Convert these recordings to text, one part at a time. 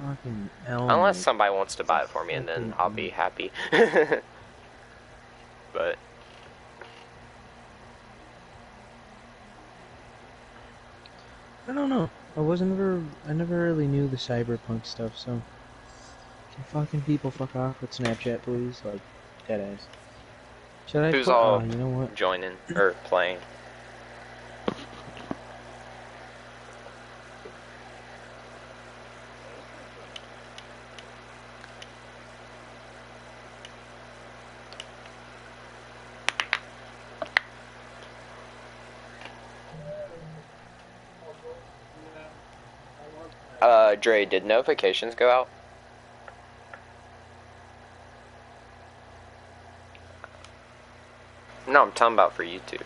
Fucking Unless Elm. somebody wants to It's a buy it for me, and then fucking I'll be happy. But I don't know. I never really knew the cyberpunk stuff, so can fucking people fuck off with Snapchat, please? Like, deadass. Should I who's put, all you know what? joining or playing? Dre, did notifications go out? No, I'm talking about for YouTube.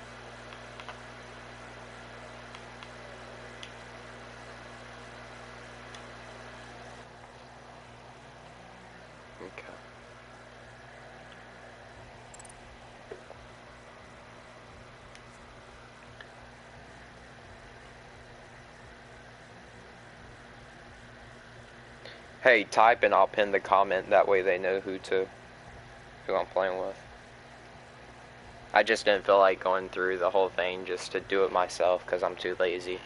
Okay. Hey, type and I'll pin the comment. That way they know who I'm playing with. I just didn't feel like going through the whole thing just to do it myself because I'm too lazy.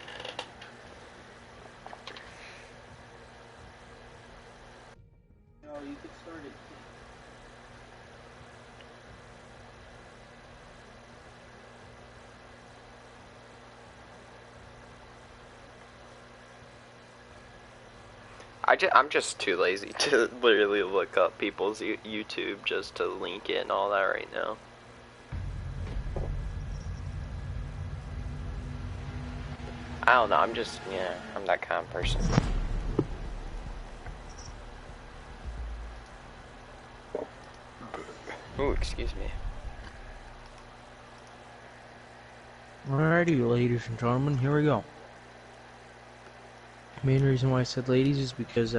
No, you could start it. I'm just too lazy to literally look up people's YouTube just to link it and all that right now. I don't know, I'm that kind of person. Ooh, excuse me. Alrighty, ladies and gentlemen, here we go. Main reason why I said ladies is because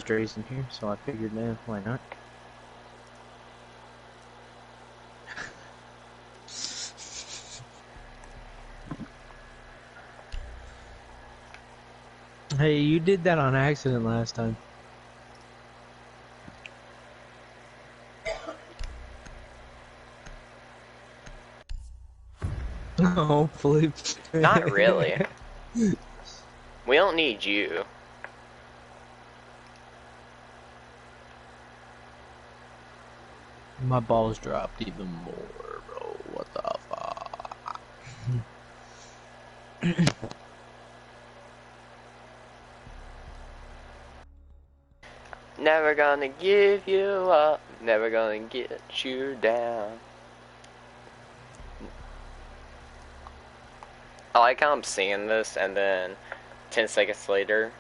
Dre's in here, so I figured, man, why not? Hey, you did that on accident last time. Hopefully. Not really. We don't need you. My balls dropped even more, bro. What the fuck? Never gonna give you up. Never gonna get you down. I like how I'm singing this and then 10 seconds later,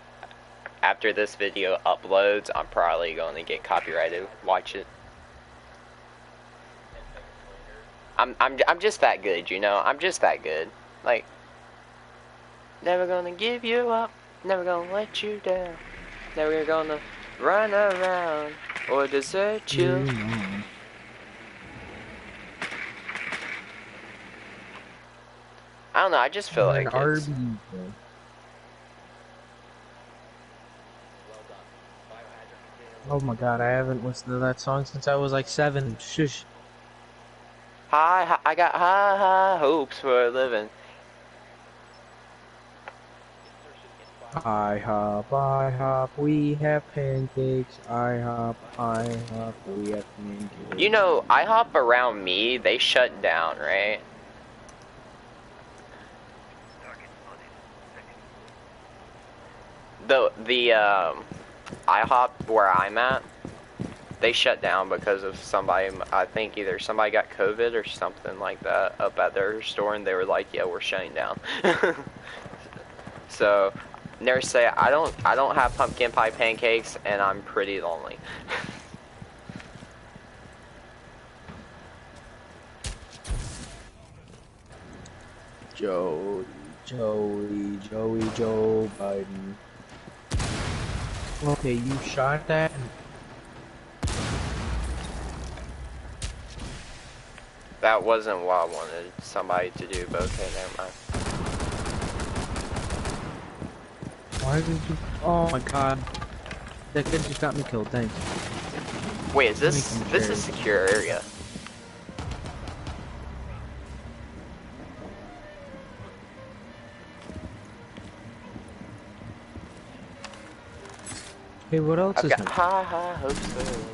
after this video uploads, I'm probably going to get copyrighted. Watch it. I'm just that good, you know? I'm just that good. Like, never gonna give you up, never gonna let you down, never gonna run around or desert you. I don't know, I just feel like it's... Oh my god, I haven't listened to that song since I was like 7. Shush. I got high hopes for a living. I hop, we have pancakes. I hop, we have pancakes. You know, IHOP around me, they shut down, right? The IHOP where I'm at, they shut down because of somebody, I think either somebody got COVID or something like that up at their store, and they were like, yeah, we're shutting down. So, nurse say, I don't have pumpkin pie pancakes, and I'm pretty lonely. Joe Biden. Okay, you shot that? That wasn't what I wanted somebody to do, but okay, never mind. Why did you... Oh my god. That kid just got me killed, thanks. Wait, is Let me this come this carry. is a secure area? Hey, what else I've is got new? high hopes for living.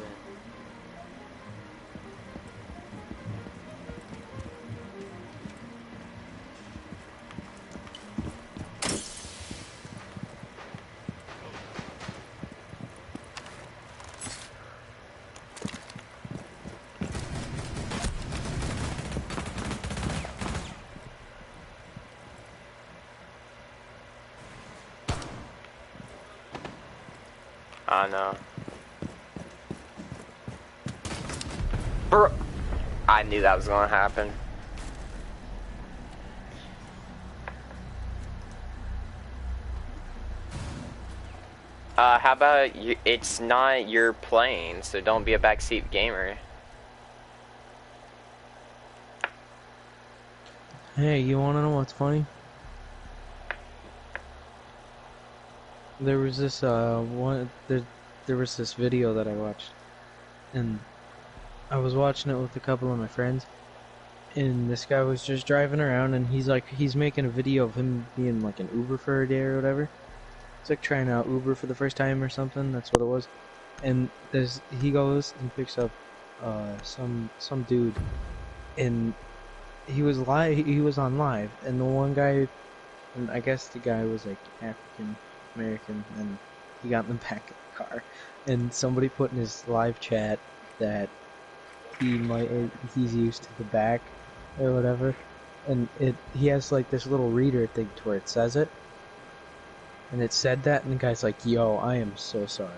I know. Bro, I knew that was gonna happen. How about you? It's not your plane, so don't be a backseat gamer. Hey, you wanna know what's funny? There was this there was this video that I watched, and I was watching it with a couple of my friends, and this guy was just driving around, and he's making a video of him being like an Uber for a day or whatever. It's like trying out Uber for the first time or something. That's what it was. And he goes and picks up some dude, and he was on live, and the one guy, and I guess the guy was like African American, and he got in the back of the car, and somebody put in his live chat that he's used to the back or whatever, and he has like this little reader thing to where it says it, and it said that, and the guy's like, "Yo, I am so sorry."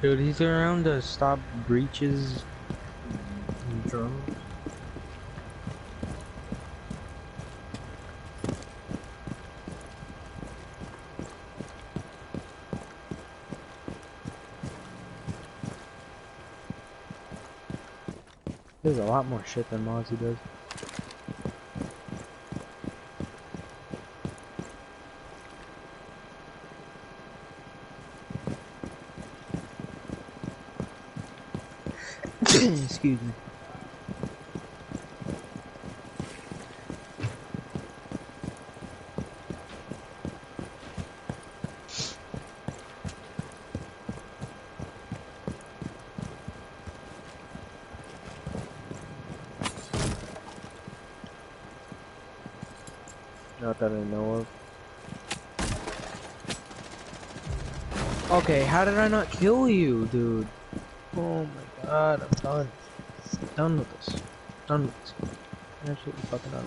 Dude, he's around to stop breaches and drums. There's a lot more shit than Mozzie does. Excuse me. Not that I know of. Okay, how did I not kill you, dude? Oh my god, I'm done. Done with this. Done with this. Absolutely fucking done.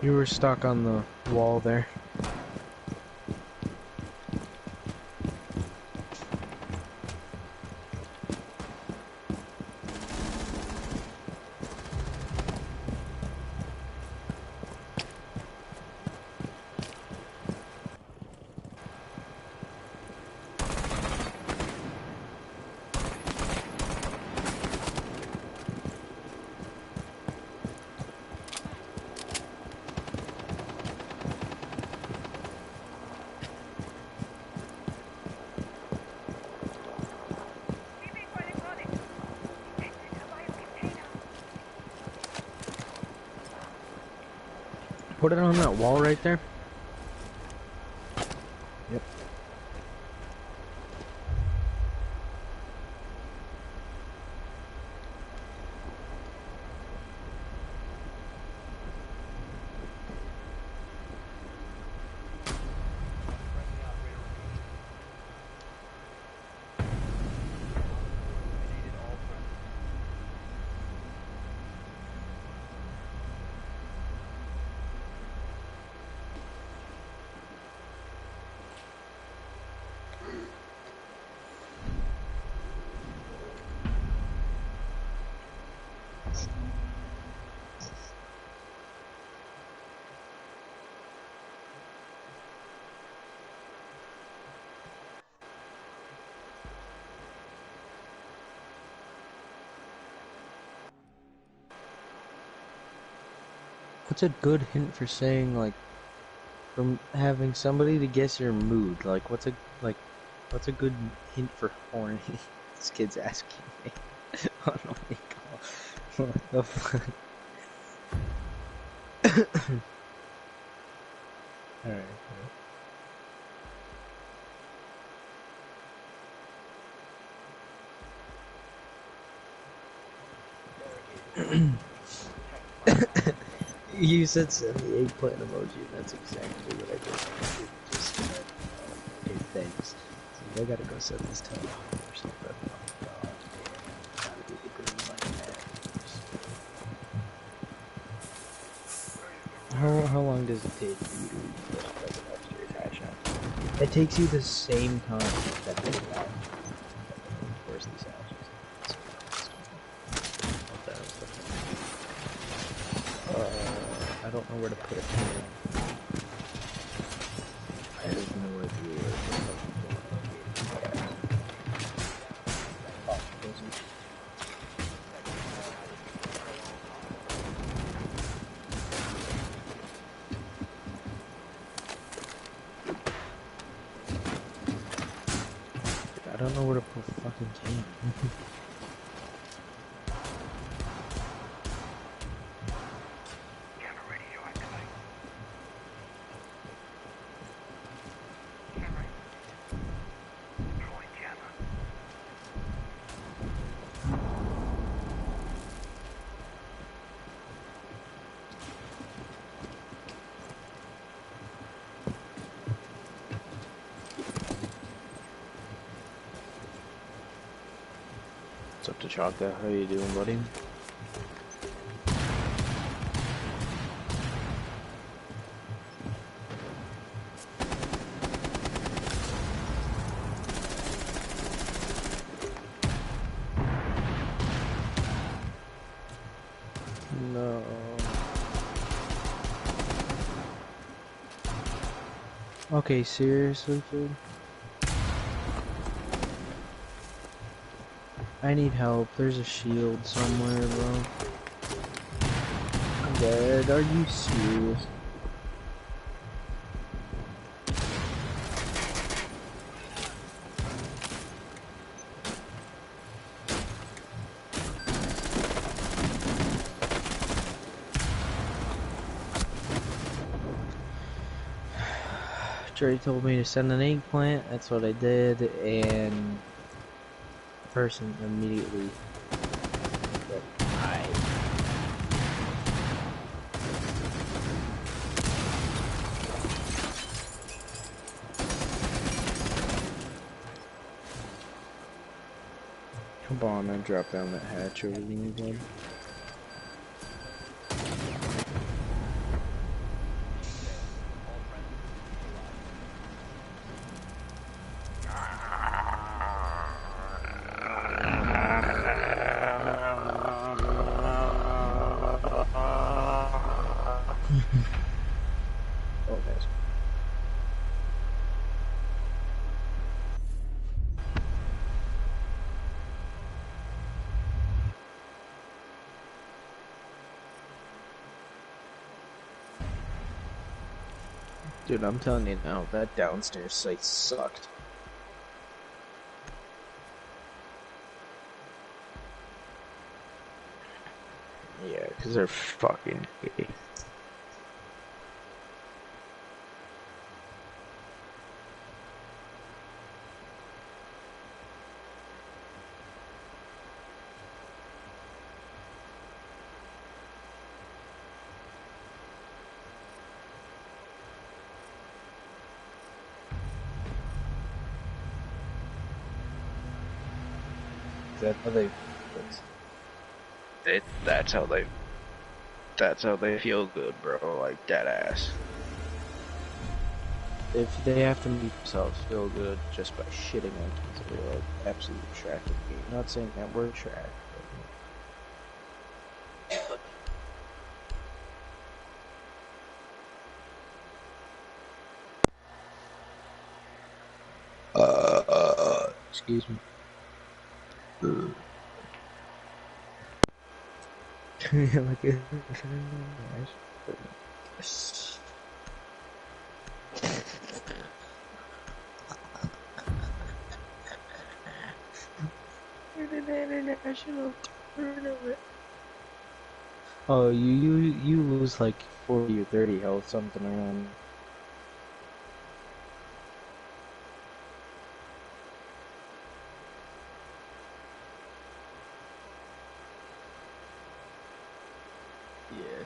You were stuck on the wall there. Put it on that wall right there. Yep. What's a good hint for saying, like, from having somebody to guess your mood? Like, what's a good hint for horny? This kid's asking me. On Omegle. What the fuck? Alright. You said send the eggplant emoji, and that's exactly what I did. Just said, okay, thanks. So I gotta go set this tail off or something. Oh god, man. Gotta do the green like that. How long does it take for you to reach this present upstairs hash out? It takes you the same time that they allow. Where's these houses? I don't know where to put it. I have no idea where I don't know where to put fucking camp. What's up, T'Chaka? How you doing, buddy? No. Okay, seriously, dude? I need help. There's a shield somewhere, bro. I'm dead. Are you serious? Drey told me to send an eggplant. That's what I did, and the person immediately died. Come on, man, drop down that hatch over me again. Oh, guys. Dude, I'm telling you now, that downstairs site sucked. Yeah, because they're fucking gay. That's how they. That's how they. That's how they feel good, bro. Like dead ass. If they have to make themselves feel good just by shitting on kids, they're like absolute trash. I'm not saying that we're trash. Excuse me. Like it. International tournament. Oh, you lose like 40 or 30 health, something around. Yeah,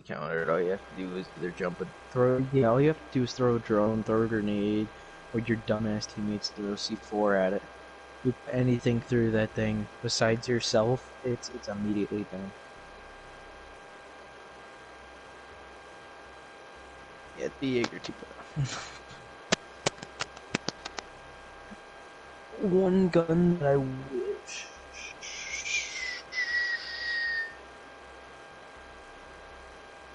counter. All you have to do is either jump and throw. Yeah, all you have to do is throw a drone, throw a grenade, or your dumbass teammates throw C4 at it. You put anything through that thing besides yourself, it's immediately done. Yeah, the Jaeger too. One gun that I wish.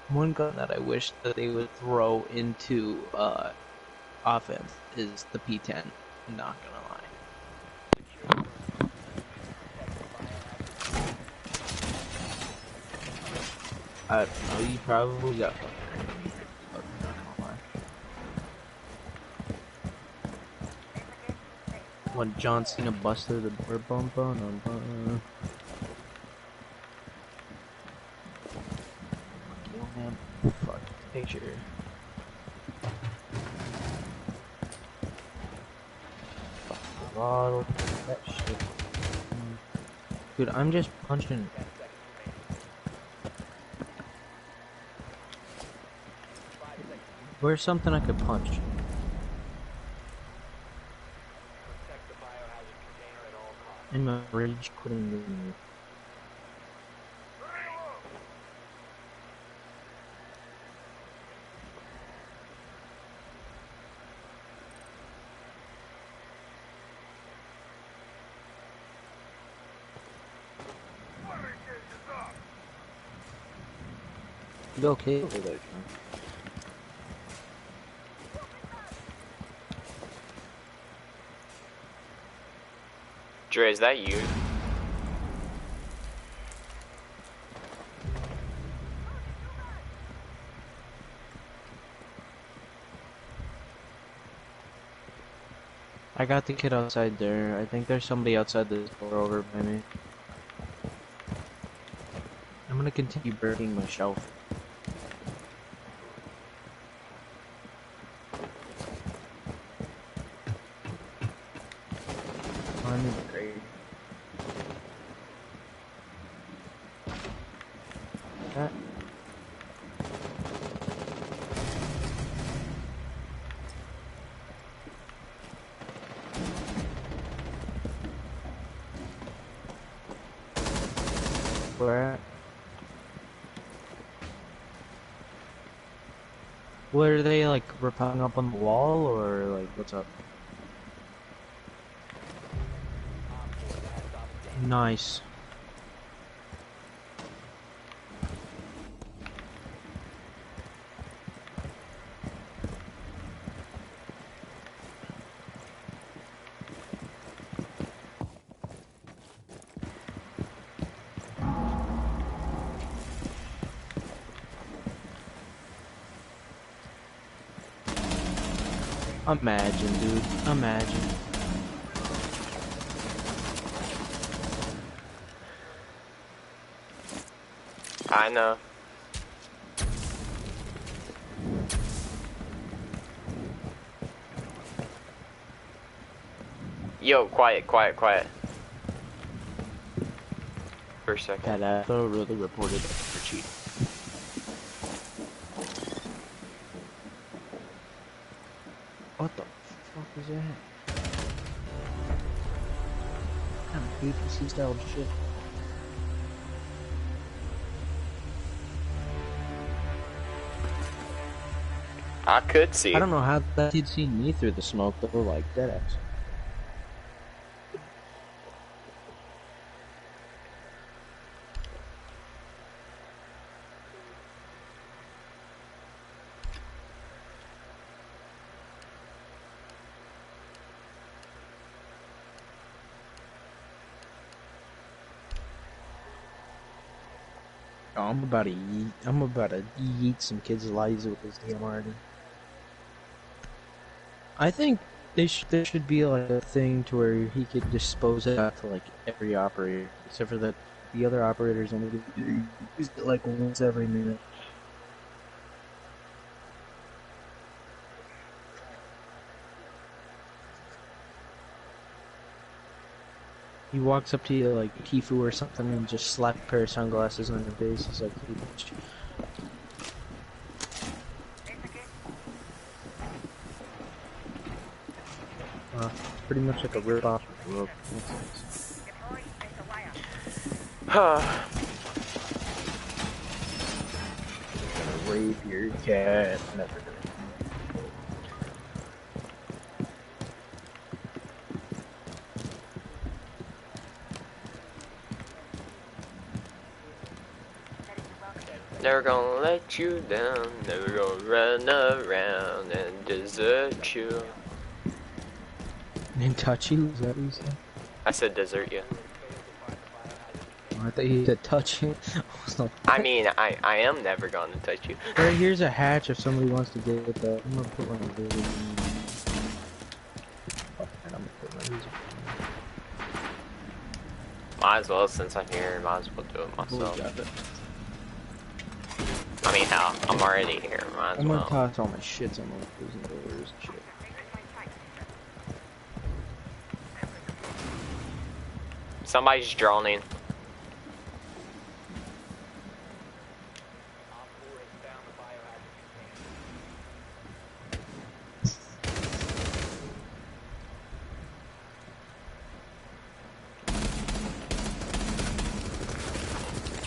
One gun that I wish that they would throw into offense is the P10. I'm not gonna lie. I don't know, you probably got fucking. But I'm not gonna lie. When John Cena busted the door bump on him. Kill him. Fuck. Picture. Fuck the bottle. That shit. Dude, I'm just punching. Where's something I could punch? I'm a rage quitting game. You okay over there, John? Dre, is that you? I got the kid outside there. I think there's somebody outside this door over by me. I'm gonna continue breaking my shelf. I'm in the grave. That. Where at? What are they like rappelling up on the wall or like what's up? Nice. Imagine, dude. Imagine. I know. Yo, quiet, quiet, quiet. For a second. That Atho really reported us for cheating. What the fuck is that? APC style shit. I could see. I don't know how that kid seen me through the smoke though, like deadass. Oh, I'm about to yeet some kids' lives with this damn already. I think there should be like a thing to where he could dispose it out to like every operator, except for that the other operators only use it like once every minute. He walks up to you like Tifu or something and just slap a pair of sunglasses on your face. He's like, hey, bitch. Pretty much like a rip-off of the rope. Gonna rape your cat. Never gonna. Never gonna let you down, never gonna run around and desert you. And touch you? Is that what you said? I said desert you. Oh, I thought you said touch you. I mean, I am never gonna touch you. Right, here's a hatch if somebody wants to get it though. I'm gonna put one of those. Oh, man, I'm gonna put one of these. Might as well, since I'm here, might as well do it myself. I mean, hell, I'm already here, might as I'm well. gonna toss all my shits on my prison doors and shit. Somebody's droning.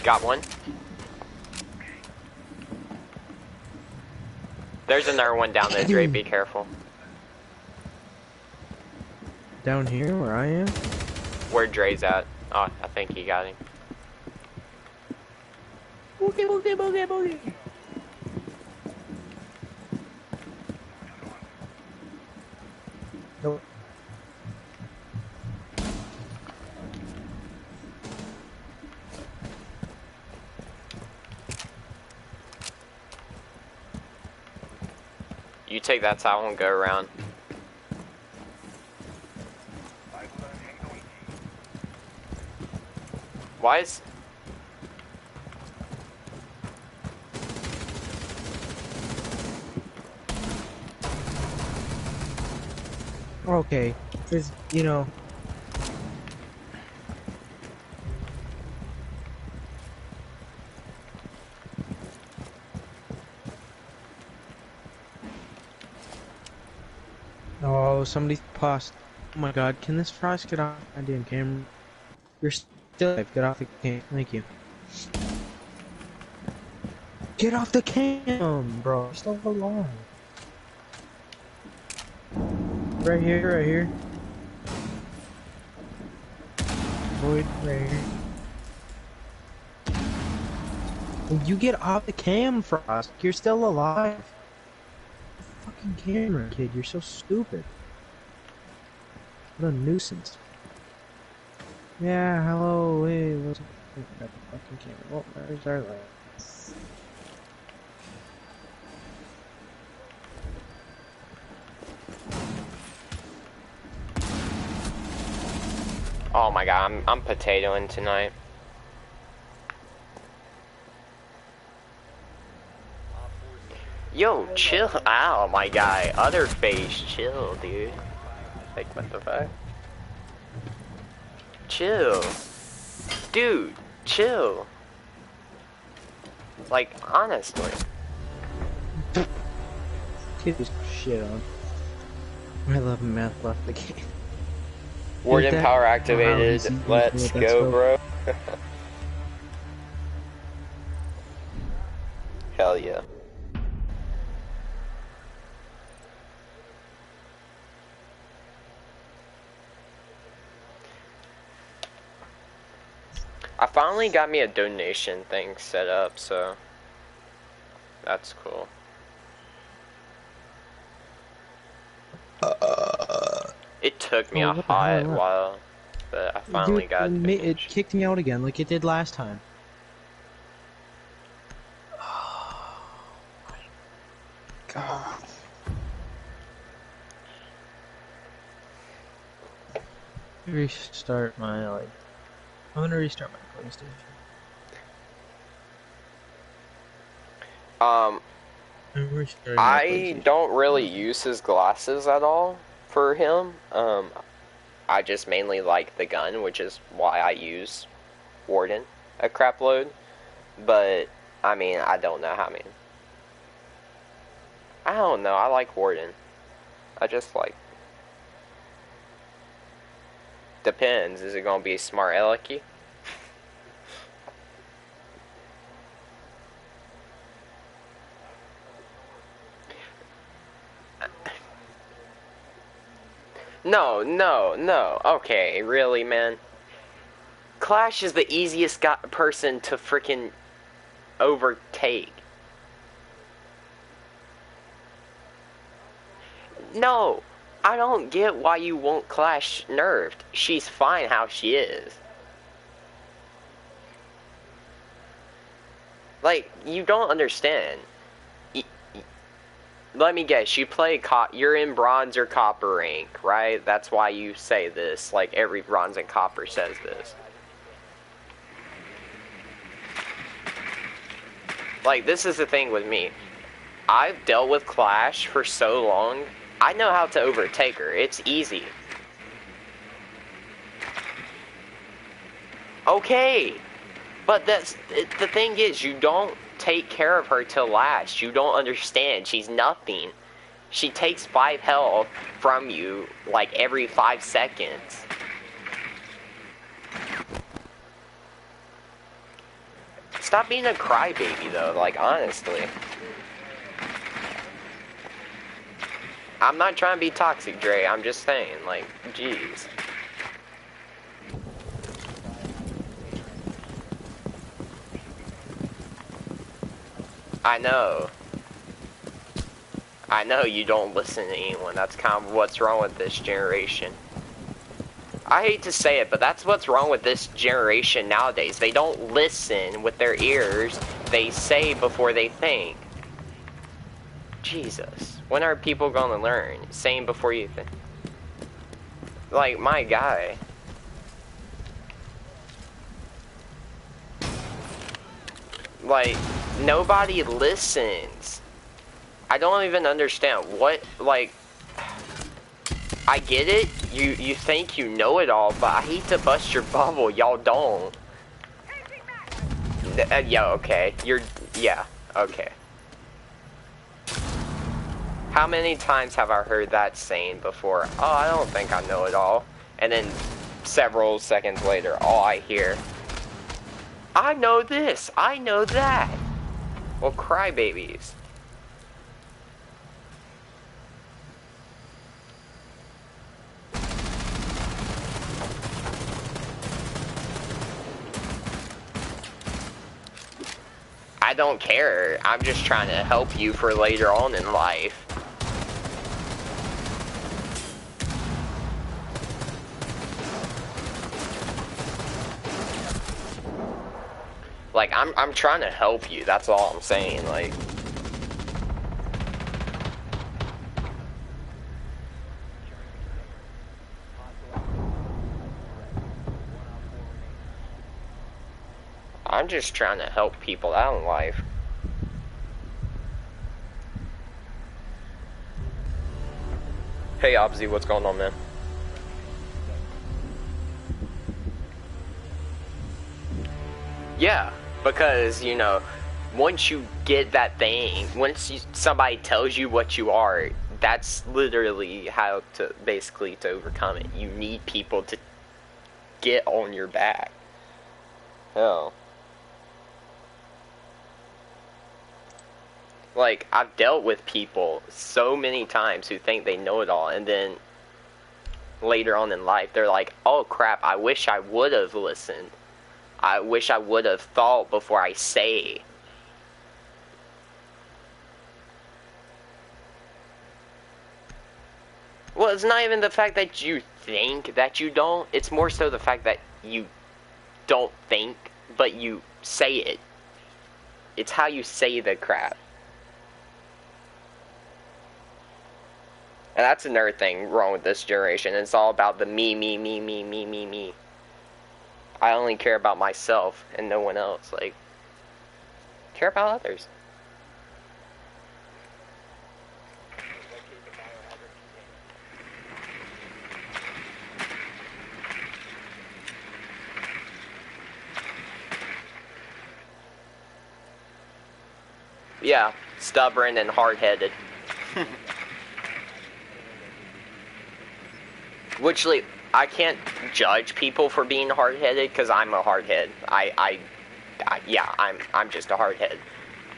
Got one. There's another one down there, Drey. Be careful. Down here, where I am? Where Drey's at. Oh, I think he got him. Boogie, boogie, boogie, boogie. Nope. You take that towel and go around. Why is... Okay, because, you know... Oh, somebody paused. Oh my god, can this frost get off my damn camera? You're still alive. Get off the cam. Thank you. Get off the cam, bro. You're still alive. Right here, right here. Void, right here. Will you get off the cam, Frost? You're still alive. Fucking camera, kid. You're so stupid. What a nuisance. Yeah, hello, hey, what's up? Got the fucking camera. Oh, there's our light. Oh my god, I'm potatoing tonight. Yo, chill out, my guy. Other face, chill, dude. Like, what the fuck? Chill. Dude, chill. Like, honestly. Kid just shit on. I love math left the game. Ain't Warden that power how activated. easy Let's that's go, spelled? bro. Hell yeah. I finally got me a donation thing set up, so that's cool. It took me Oh, a what the hell? hot while, but I Dude, finally got a it donation. kicked me out again like it did last time. Oh my god. Restart my, like... I'm gonna restart my PlayStation. I'm restarting my I PlayStation. don't really use his glasses at all for him. I just mainly like the gun, which is why I use Warden a crap load. But, I mean, I don't know how, I don't know, I like Warden. I just like... Depends, is it gonna be smart alecky? No, okay, really, man? Clash is the easiest person to freaking overtake. No, I don't get why you won't Clash nerfed. She's fine how she is. Like, you don't understand. Let me guess, you play you're in bronze or copper rank, right? That's why you say this. Like, every bronze and copper says this. Like, this is the thing with me. I've dealt with Clash for so long, I know how to overtake her. It's easy. Okay, but the thing is, you don't take care of her till last. You don't understand. She's nothing. She takes 5 health from you, like, every 5 seconds. Stop being a crybaby, though, like, honestly. I'm not trying to be toxic, Drey. I'm just saying, like, jeez. I know. I know you don't listen to anyone. That's kind of what's wrong with this generation. I hate to say it, but that's what's wrong with this generation nowadays. They don't listen with their ears. They say before they think. Jesus. When are people gonna learn? Saying before you think. Like, my guy. Like, nobody listens. I don't even understand what, like, I get it, you think you know it all, but I hate to bust your bubble, y'all don't. Yeah, okay, yeah, okay. How many times have I heard that saying before? Oh, I don't think I know it all. And then several seconds later, all I hear, I know this, I know that. Well, crybabies. I don't care. I'm just trying to help you for later on in life. Like, I'm trying to help you. That's all I'm saying. Like, I'm just trying to help people out in life. Hey, Obzy, what's going on, man? Yeah, because, you know, once you get that thing, once somebody tells you what you are, that's literally how to basically to overcome it. You need people to get on your back. Hell. Like, I've dealt with people so many times who think they know it all, and then later on in life, they're like, oh crap, I wish I would have listened. I wish I would have thought before I say. Well, it's not even the fact that you think that you don't, it's more so the fact that you don't think, but you say it. It's how you say the crap. And that's another thing wrong with this generation. It's all about the me, me, me, me, me, me, me. I only care about myself and no one else. Like, care about others. Yeah, stubborn and hard-headed. Which, like, I can't judge people for being hard-headed because I'm a hardhead. Yeah, I'm just a hardhead.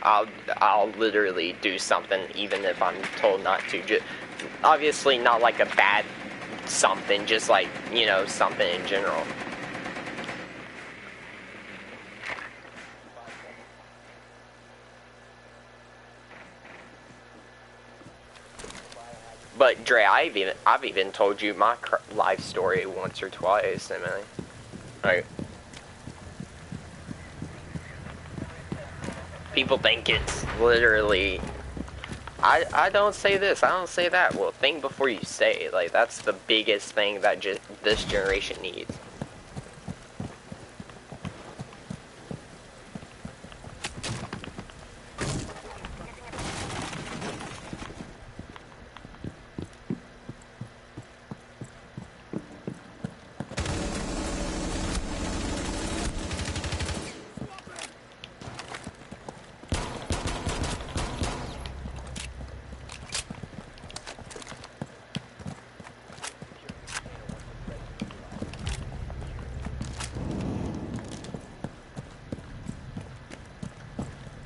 I'll literally do something even if I'm told not to. Obviously not like a bad something, just like, you know, something in general. But Dre, I've even told you my life story once or twice. I mean, like, people think it's literally. I don't say this. I don't say that. Well, think before you say. Like, that's the biggest thing that this generation needs.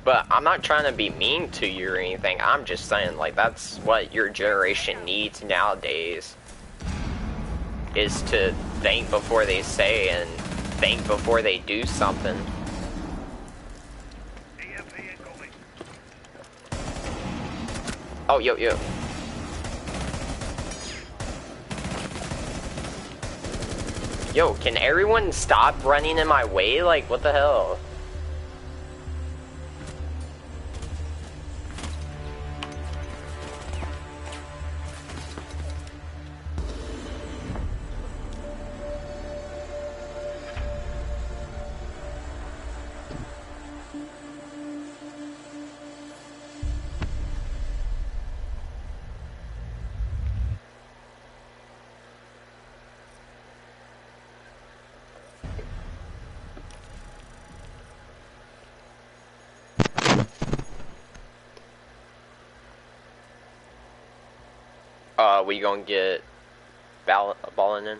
But I'm not trying to be mean to you or anything. I'm just saying, like, that's what your generation needs nowadays. Is to think before they say and think before they do something. Oh, yo, yo. Yo, can everyone stop running in my way? Like, what the hell? We gonna get balling in?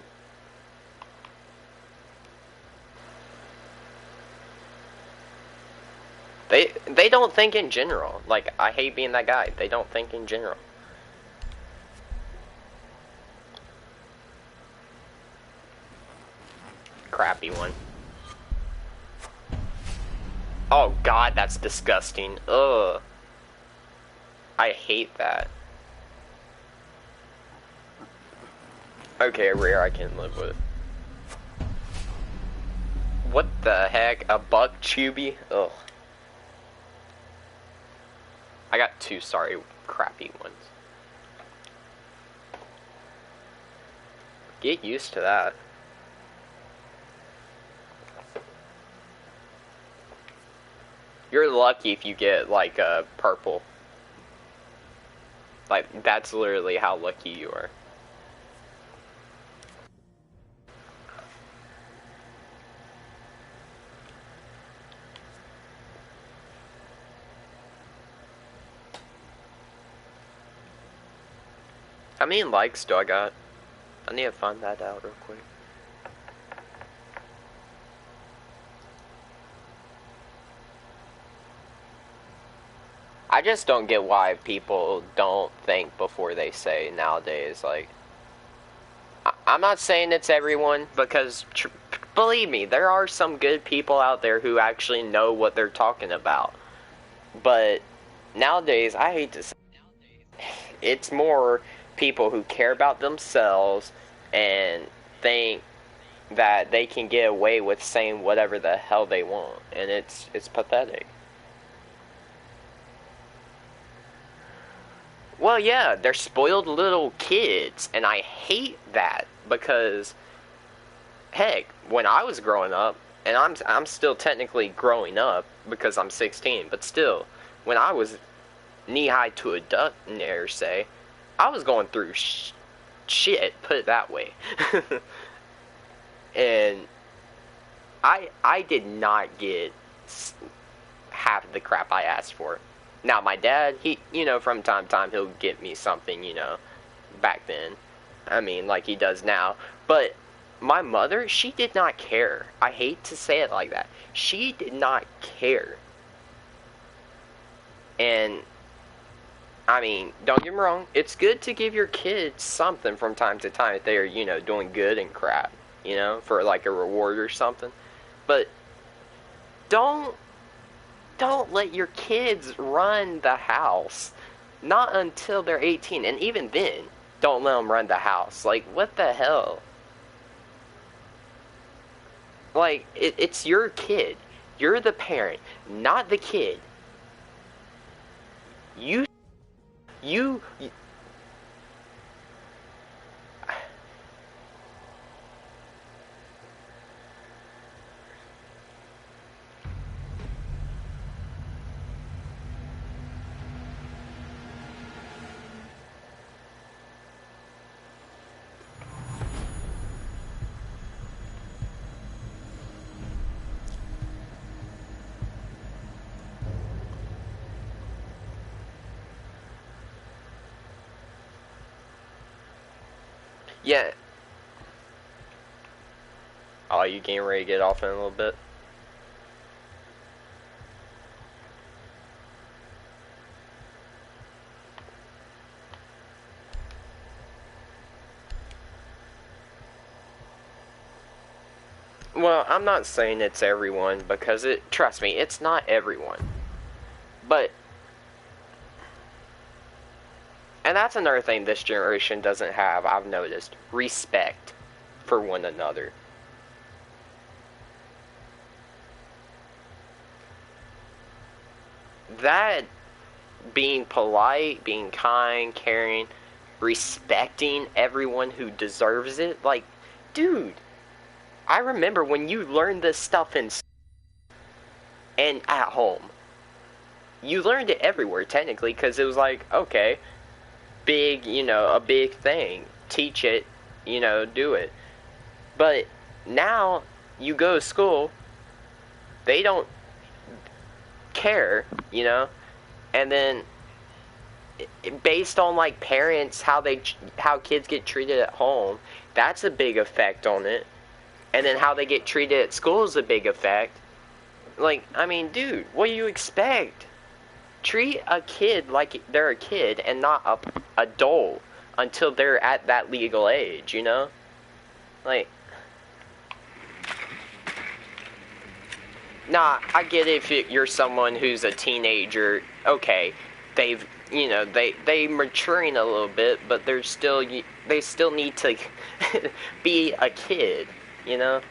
They don't think in general. Like, I hate being that guy. They don't think in general. Crappy one. Oh god, that's disgusting. Ugh. I hate that. Okay, a rare I can live with. What the heck? A buck chubby? Ugh. I got two, sorry, crappy ones. Get used to that. You're lucky if you get, like, a purple. Like, that's literally how lucky you are. How many likes do I got? I need to find that out real quick. I just don't get why people don't think before they say nowadays. Like, I'm not saying it's everyone, because believe me, there are some good people out there who actually know what they're talking about. But nowadays, I hate to say, it's more people who care about themselves and think that they can get away with saying whatever the hell they want, and it's pathetic. Well, yeah, they're spoiled little kids, and I hate that because, heck, when I was growing up, and I'm still technically growing up because I'm 16, but still, when I was knee high to a duck, dare say, I was going through shit, put it that way. And I did not get half the crap I asked for. Now, my dad, he, from time to time, he'll get me something, back then. I mean, like he does now. But my mother, she did not care. I hate to say it like that. She did not care. And, I mean, don't get me wrong, it's good to give your kids something from time to time if they're, doing good and crap, for like a reward or something. But don't let your kids run the house. Not until they're 18. And even then, don't let them run the house. Like, what the hell? Like, it's your kid. You're the parent, not the kid. You yeah. Oh, you getting ready to get off in a little bit? Well, I'm not saying it's everyone, because trust me, it's not everyone. But, and that's another thing this generation doesn't have, I've noticed. Respect for one another. That, being polite, being kind, caring, respecting everyone who deserves it, like, dude, I remember when you learned this stuff and at home. You learned it everywhere, technically, because it was like, okay, big, a big thing. Teach it, do it. But now, you go to school, they don't care, and then, based on, like, parents, how kids get treated at home, that's a big effect on it. And then how they get treated at school is a big effect. Like, I mean, dude, what do you expect? Treat a kid like they're a kid and not a adult until they're at that legal age, Like, nah, I get it if you're someone who's a teenager, okay, they've, they maturing a little bit, but they still need to be a kid, And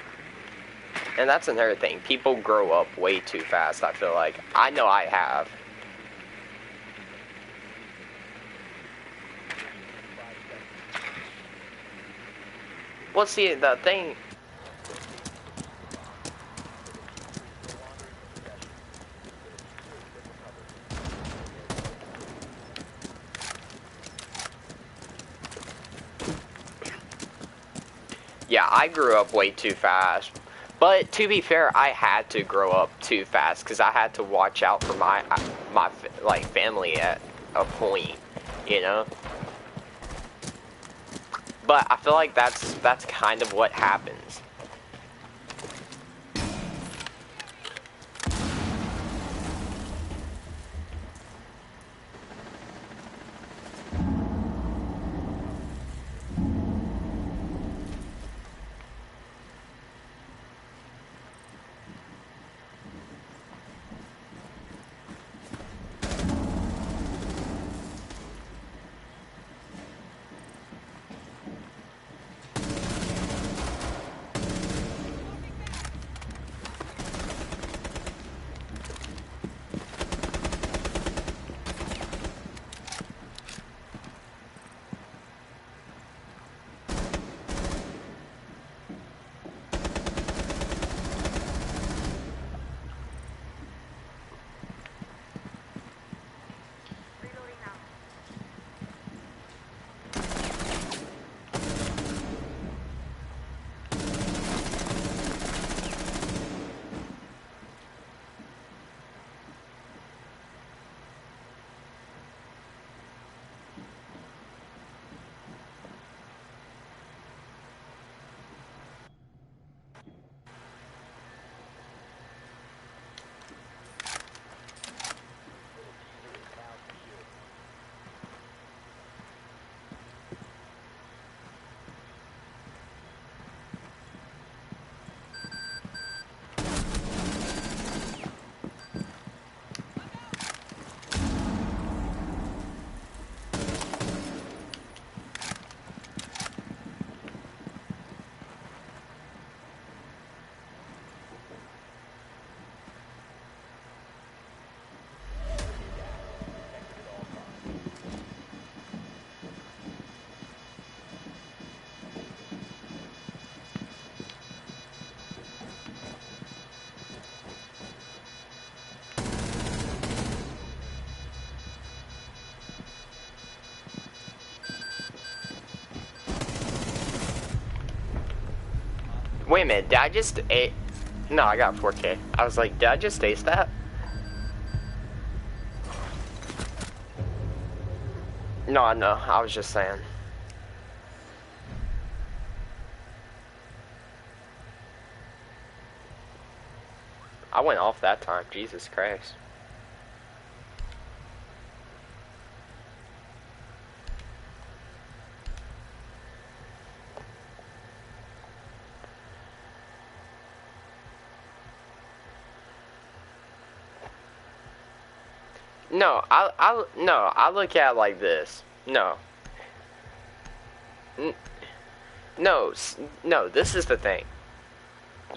that's another thing. People grow up way too fast, I feel like. I know I have. Well, see, the thing... Yeah, I grew up way too fast. But, to be fair, I had to grow up too fast, because I had to watch out for my like, family at a point, but I feel like that's kind of what happens. Wait a minute, did I just No, I got 4K. I was like, did I just ace that? No, I was just saying. I went off that time, Jesus Christ. No, I look at it like this. No. No, this is the thing.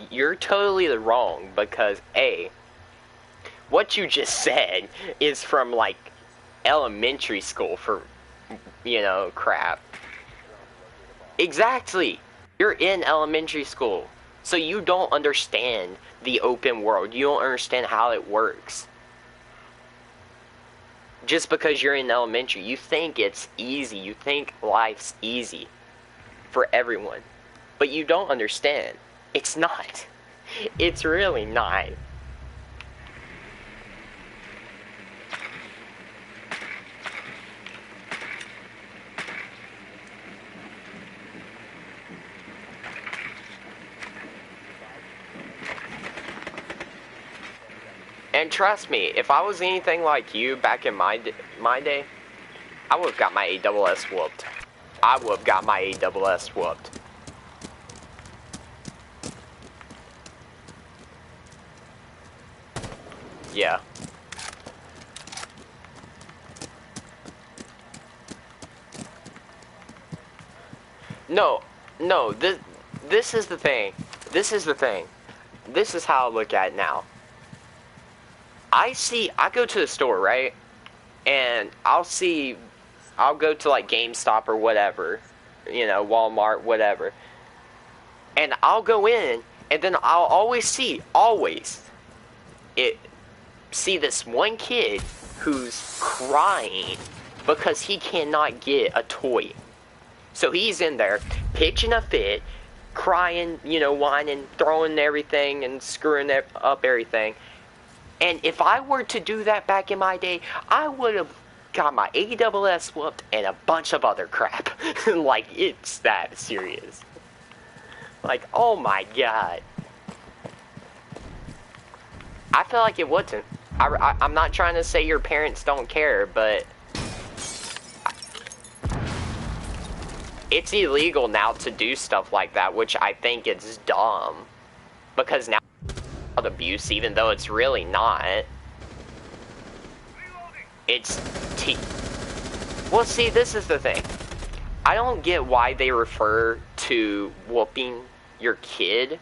You're totally wrong because A, what you just said is from like elementary school for, crap. Exactly. You're in elementary school. So you don't understand the open world. You don't understand how it works. Just because you're in elementary, you think it's easy. You think life's easy for everyone. But you don't understand. It's not. It's really not. And trust me, if I was anything like you back in my day, I would have got my ASS whooped. I would have got my ASS whooped. Yeah. No, this is the thing. This is the thing. This is how I look at it now. I go to the store, right? And I'll go to like GameStop or whatever, Walmart, whatever. And I'll go in, and then I'll always see this one kid who's crying because he cannot get a toy. So he's in there pitching a fit, crying, whining, throwing everything and screwing up everything. And if I were to do that back in my day, I would have got my ASS whooped and a bunch of other crap. Like, it's that serious. Like, oh my god. I feel like it wouldn't. I'm not trying to say your parents don't care, but it's illegal now to do stuff like that, which I think is dumb. Because now it's abuse, even though it's really not. It's well, see, this is the thing. I don't get why they refer to whooping your kid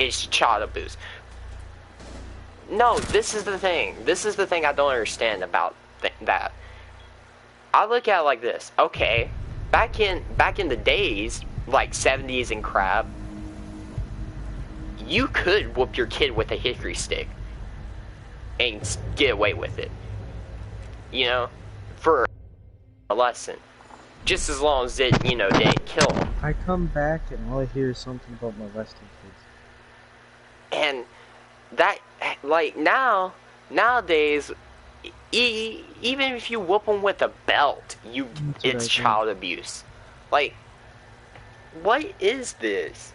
as child abuse. No, this is the thing. This is the thing I don't understand about that. I look at it like this. Okay, back in the days, like 70s and crap, you could whoop your kid with a hickory stick and get away with it. You know, for a lesson. Just as long as it, you know, didn't kill them. I come back and all I hear is something about molesting kids. And that, like, nowadays, even if you whoop them with a belt, it's child abuse. Like, what is this?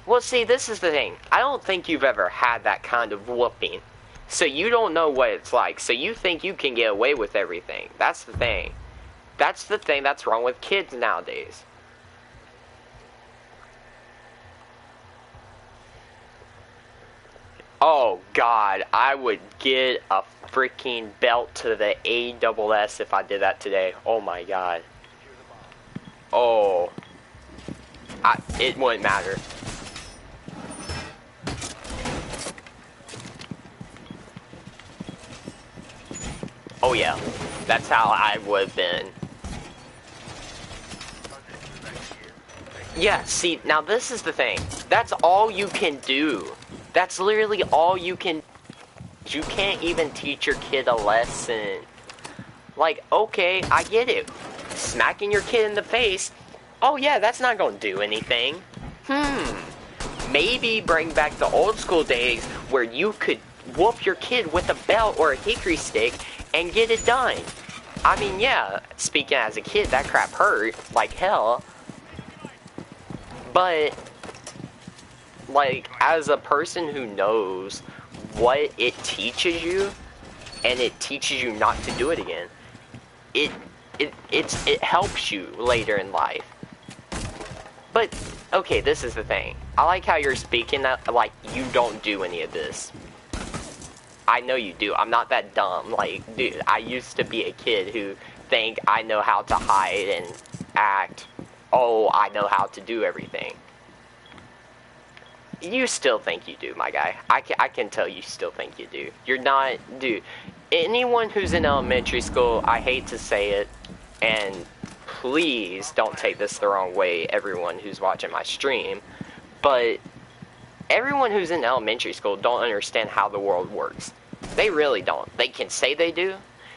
Well, see, this is the thing. I don't think you've ever had that kind of whooping. So you don't know what it's like. So you think you can get away with everything. That's the thing. That's the thing that's wrong with kids nowadays. Oh, God. I would get a freaking belt to the ASS if I did that today. Oh, my God. Oh. It wouldn't matter. Oh yeah, that's how I would have been. Yeah, see, now this is the thing. That's all you can do. That's literally all you can. You can't even teach your kid a lesson. Like, okay, I get it. Smacking your kid in the face, oh yeah, that's not gonna do anything. Maybe bring back the old school days where you could whoop your kid with a belt or a hickory stick and get it done. I mean, yeah, speaking as a kid, that crap hurt like hell. But, like, as a person who knows what it teaches you, and it teaches you not to do it again, it helps you later in life. But, okay, this is the thing. I like how you're speaking that, like, you don't do any of this. I know you do. I'm not that dumb. Like, dude, I used to be a kid who think I know how to hide and act. Oh, I know how to do everything. You still think you do, my guy. I can tell you still think you do. You're not, dude. Anyone who's in elementary school, I hate to say it, and please don't take this the wrong way, everyone who's watching my stream, but everyone who's in elementary school don't understand how the world works. They really don't. They can say they do.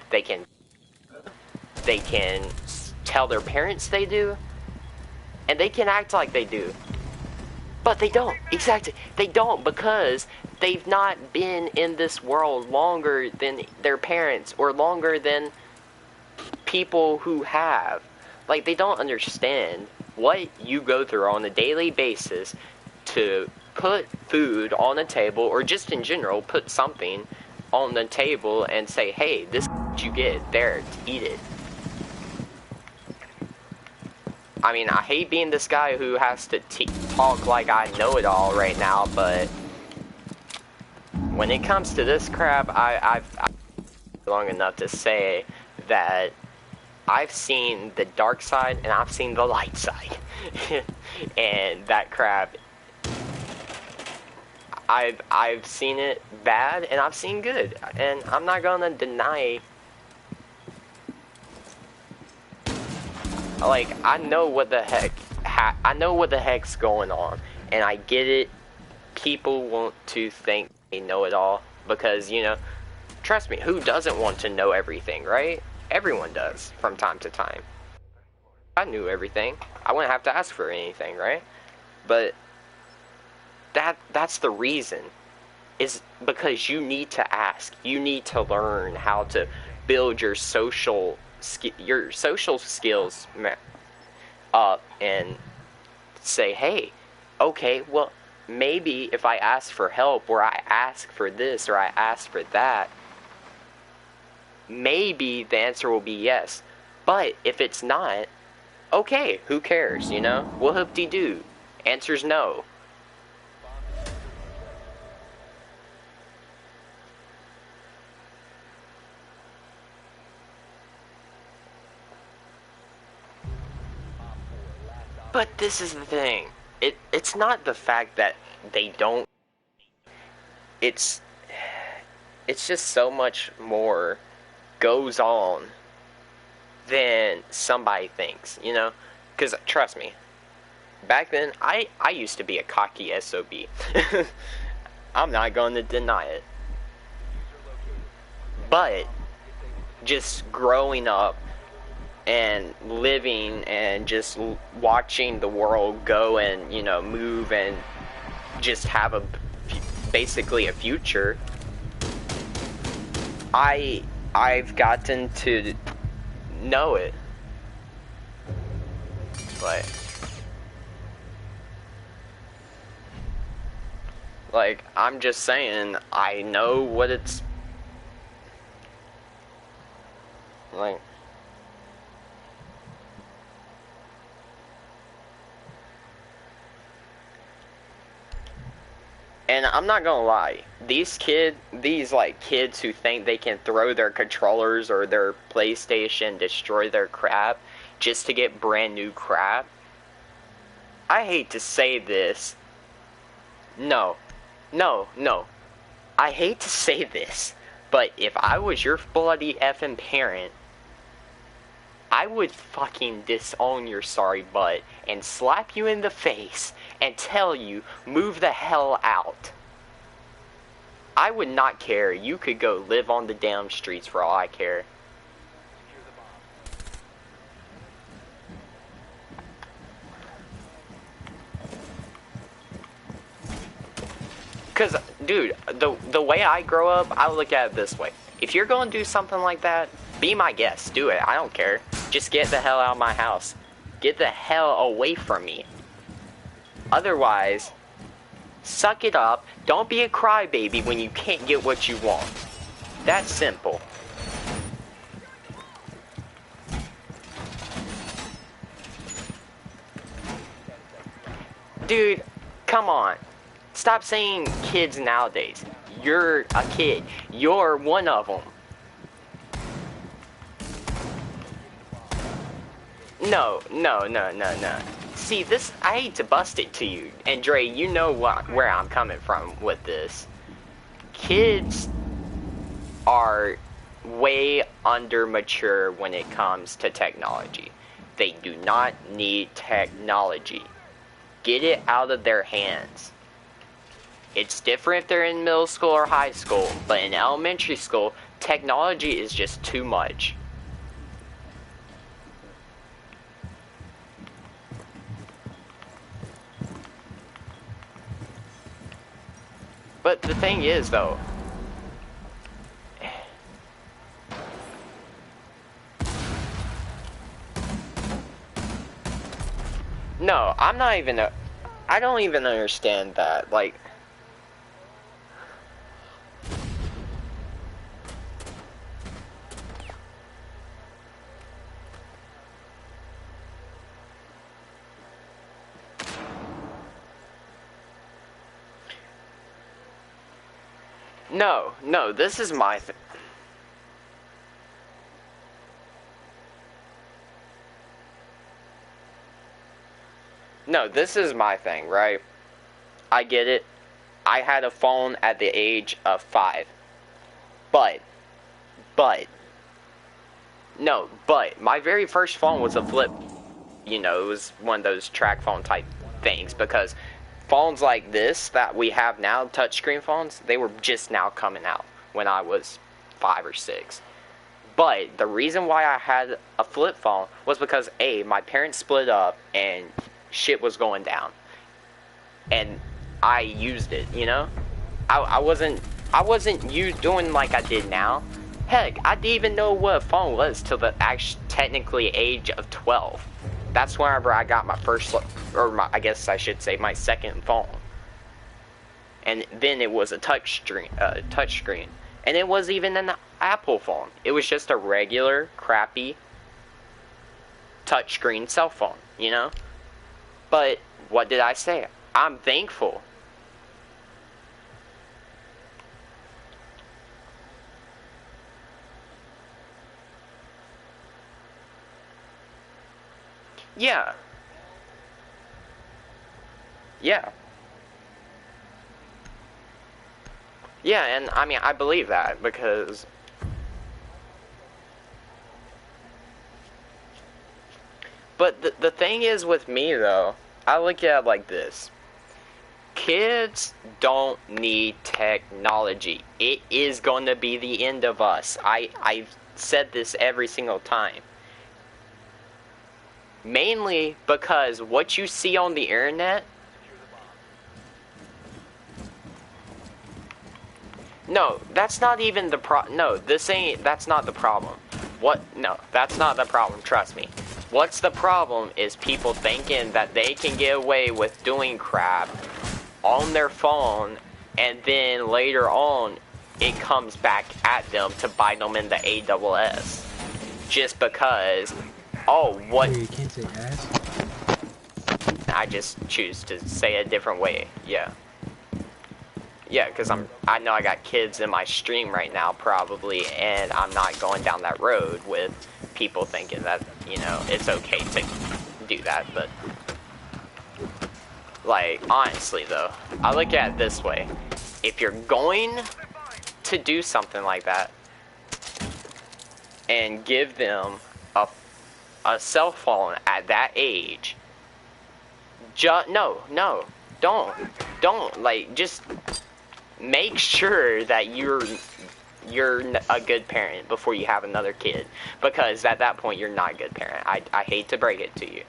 They can tell their parents they do. And they can act like they do. But they don't. Exactly. They don't, because they've not been in this world longer than their parents or longer than people who have. Like, they don't understand what you go through on a daily basis to put food on the table, or just in general, put something on the table and say, hey, this is what you get there to eat it. I mean, I hate being this guy who has to talk like I know it all right now, but when it comes to this crap, I've long enough to say that I've seen the dark side and I've seen the light side. And that crap, I've seen it bad and I've seen good, and I'm not gonna deny. Like, I know what the heck's going on, and I get it. People want to think they know it all because, you know, trust me, who doesn't want to know everything, right? Everyone does from time to time. I knew everything. I wouldn't have to ask for anything, right? But that's the reason. Is because you need to ask. You need to learn how to build your social skills up and say, hey, okay, well, maybe if I ask for help, or I ask for this, or I ask for that, maybe the answer will be yes. But if it's not, okay, who cares, you know? Whoop-de-doo. Answer's no. But this is the thing. It's not the fact that they don't. It's it's just so much more goes on than somebody thinks, you know? Because trust me, back then I used to be a cocky SOB. I'm not going to deny it. But just growing up and living and just watching the world go and, you know, move and just have basically a future, I've gotten to know it. Like I'm just saying, I know what it's like. And I'm not gonna lie, these kids who think they can throw their controllers or their PlayStation, destroy their crap, just to get brand new crap, I hate to say this. No. I hate to say this, but if I was your bloody effing parent, I would fucking disown your sorry butt and slap you in the face and tell you, move the hell out. I would not care. You could go live on the damn streets for all I care. Because, dude, the way I grow up, I look at it this way. If you're going to do something like that, be my guest. Do it. I don't care. Just get the hell out of my house. Get the hell away from me. Otherwise, suck it up. Don't be a crybaby when you can't get what you want. That's simple. Dude, come on. Stop saying kids nowadays. You're a kid. You're one of them. No. See, this, I hate to bust it to you. And Dre, you know where I'm coming from with this. Kids are way under mature when it comes to technology. They do not need technology. Get it out of their hands. It's different if they're in middle school or high school, but in elementary school, technology is just too much. But the thing is, though, no, I'm not even I don't even understand that, like, no, this is my thing. No, this is my thing, right? I get it. I had a phone at the age of 5. But, my very first phone was a flip. You know, it was one of those track phone type things, because phones like this that we have now, touchscreen phones, they were just now coming out when I was 5 or 6. But the reason why I had a flip phone was because A, my parents split up and shit was going down. And I used it, you know? I wasn't doing like I did now. Heck, I didn't even know what a phone was till the technically age of 12. That's whenever I got my first, or my, I guess I should say my second phone. And then it was a touch screen. And it wasn't even an Apple phone. It was just a regular, crappy touchscreen cell phone, you know? But what did I say? I'm thankful. Yeah. Yeah. Yeah, and I mean, I believe that because but the thing is with me though, I look at it like this. Kids don't need technology. It is going to be the end of us. I've said this every single time. Mainly because what you see on the internet. No, that's not even the no, that's not the problem. No, that's not the problem, trust me. What's the problem is people thinking that they can get away with doing crap on their phone, and then later on, it comes back at them to bite them in the ASS. Just because, oh, what? You can't say ass. I just choose to say a different way, yeah. Yeah, because I know I got kids in my stream right now, probably, and I'm not going down that road with people thinking that, you know, it's okay to do that, but, like, honestly, though, I look at it this way. If you're going to do something like that, and give them a cell phone at that age, no, don't, like, just make sure that you're a good parent before you have another kid, because at that point you're not a good parent. I hate to break it to you,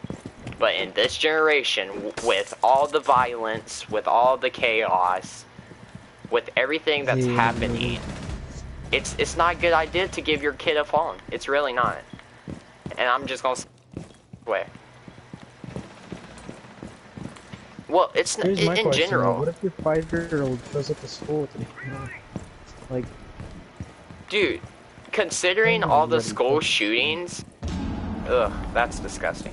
but in this generation, with all the violence, with all the chaos, with everything that's happening, it's not a good idea to give your kid a phone. It's really not. And I'm just gonna say way. Well, it's Here's my in question though. general. What if your 5-year-old shows up to school with like, Dude, I considering don't know, all you the gotta be school fucking. shootings, ugh, that's disgusting.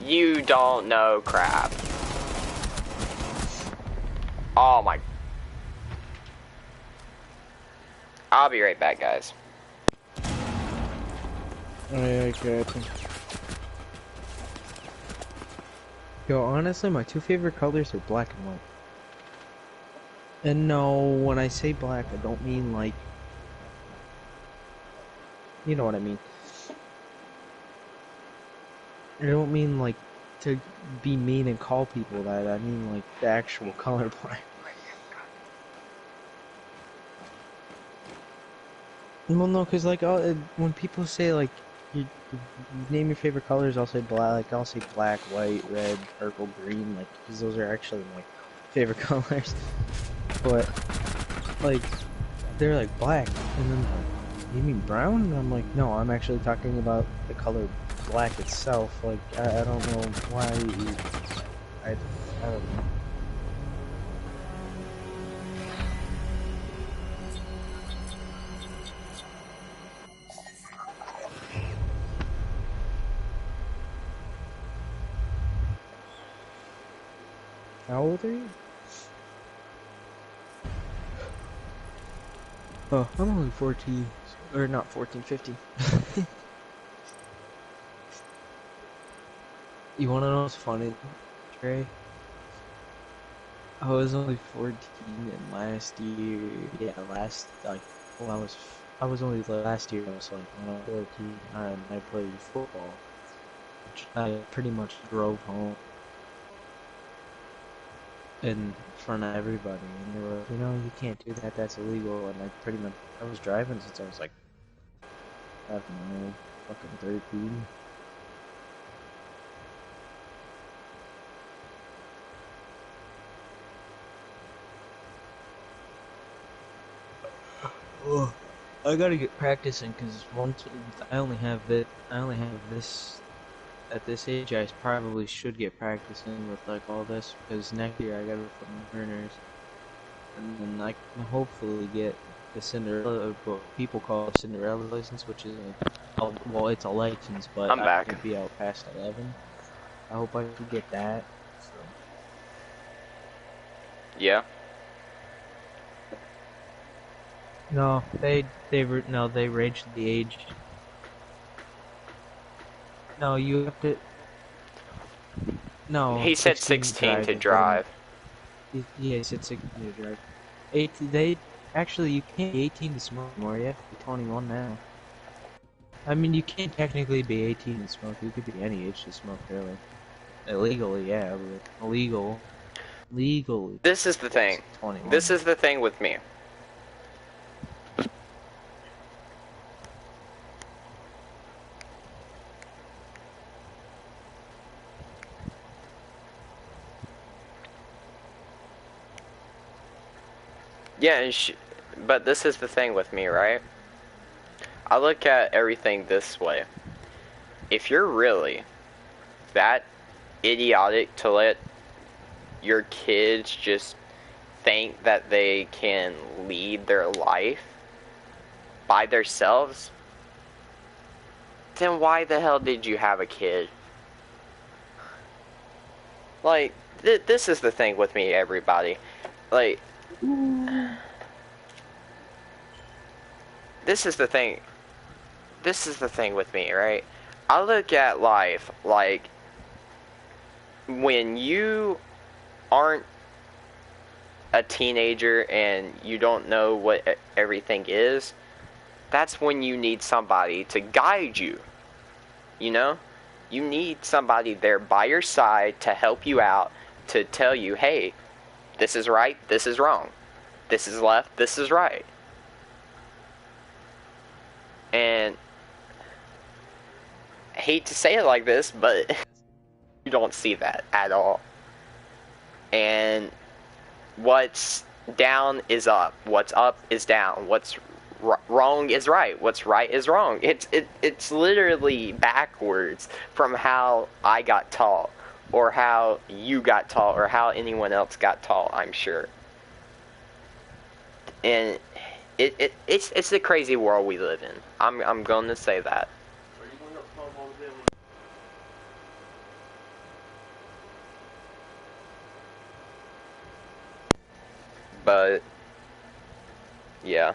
You don't know crap. Oh my. I'll be right back, guys. Oh yeah, okay. Yo, honestly, my two favorite colors are black and white. And no, when I say black, I don't mean like, you know what I mean. I don't mean like to be mean and call people that. I mean like the actual color black. Well, no, cause like when people say like you name your favorite colors, I'll say black. Like I'll say black, white, red, purple, green. Like because those are actually my favorite colors. But like they're like black, and then you mean brown? And I'm like, no, I'm actually talking about the color black itself. Like I don't know why I don't know. How old are you? Oh, I'm only 14. Or not 14, 15. You wanna know what's funny, Trey? I was only 14 and last year, yeah, well, I was only last year, I was like, when I was 14, and I played football. I pretty much drove home in front of everybody, and they were like, you know, you can't do that, that's illegal, and I was driving since I was like I don't know. Fucking 13. Oh, I gotta get practicing because once I only have that, I only have this at this age. I probably should get practicing with like all this because next year I gotta put my learners, and then I can hopefully get the Cinderella, what people call a Cinderella license, which is well, it's a license, but I'm I back. can't be out past 11. I hope I can get that. So. Yeah. No, they raised the age. No, you have to. No, He said 16 to 16 drive to it, but drive. yeah, he said 16 to drive. 18, they actually you can't be 18 to smoke anymore. You have to be 21 now. I mean, you can't technically be 18 to smoke. You could be any age to smoke, really. Illegally, yeah, but legally, This is the it's thing. 21. This is the thing with me. Yeah, but this is the thing with me, right? I look at everything this way. If you're really that idiotic to let your kids just think that they can lead their life by themselves, then why the hell did you have a kid? Like, this is the thing with me, everybody. Like, this is the thing. This is the thing with me, right? I look at life like when you aren't a teenager and you don't know what everything is, that's when you need somebody to guide you. You know? You need somebody there by your side to help you out, to tell you, hey, this is right, this is wrong. This is left, this is right. And I hate to say it like this, but you don't see that at all. And what's down is up. What's up is down. What's wrong is right. What's right is wrong. It's literally backwards from how I got taught, or how you got taught, or how anyone else got taught, I'm sure. And it's the crazy world we live in. I'm going to say that. But yeah.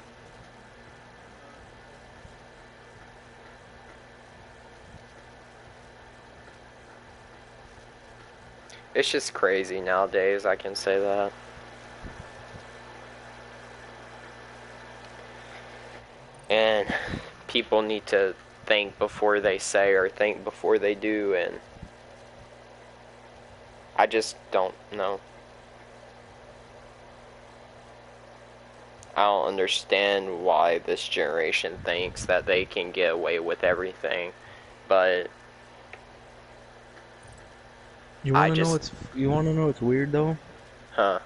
It's just crazy nowadays, I can say that. And people need to think before they say or think before they do, and I just don't know. I don't understand why this generation thinks that they can get away with everything, but You I want to know just, what's weird though? huh?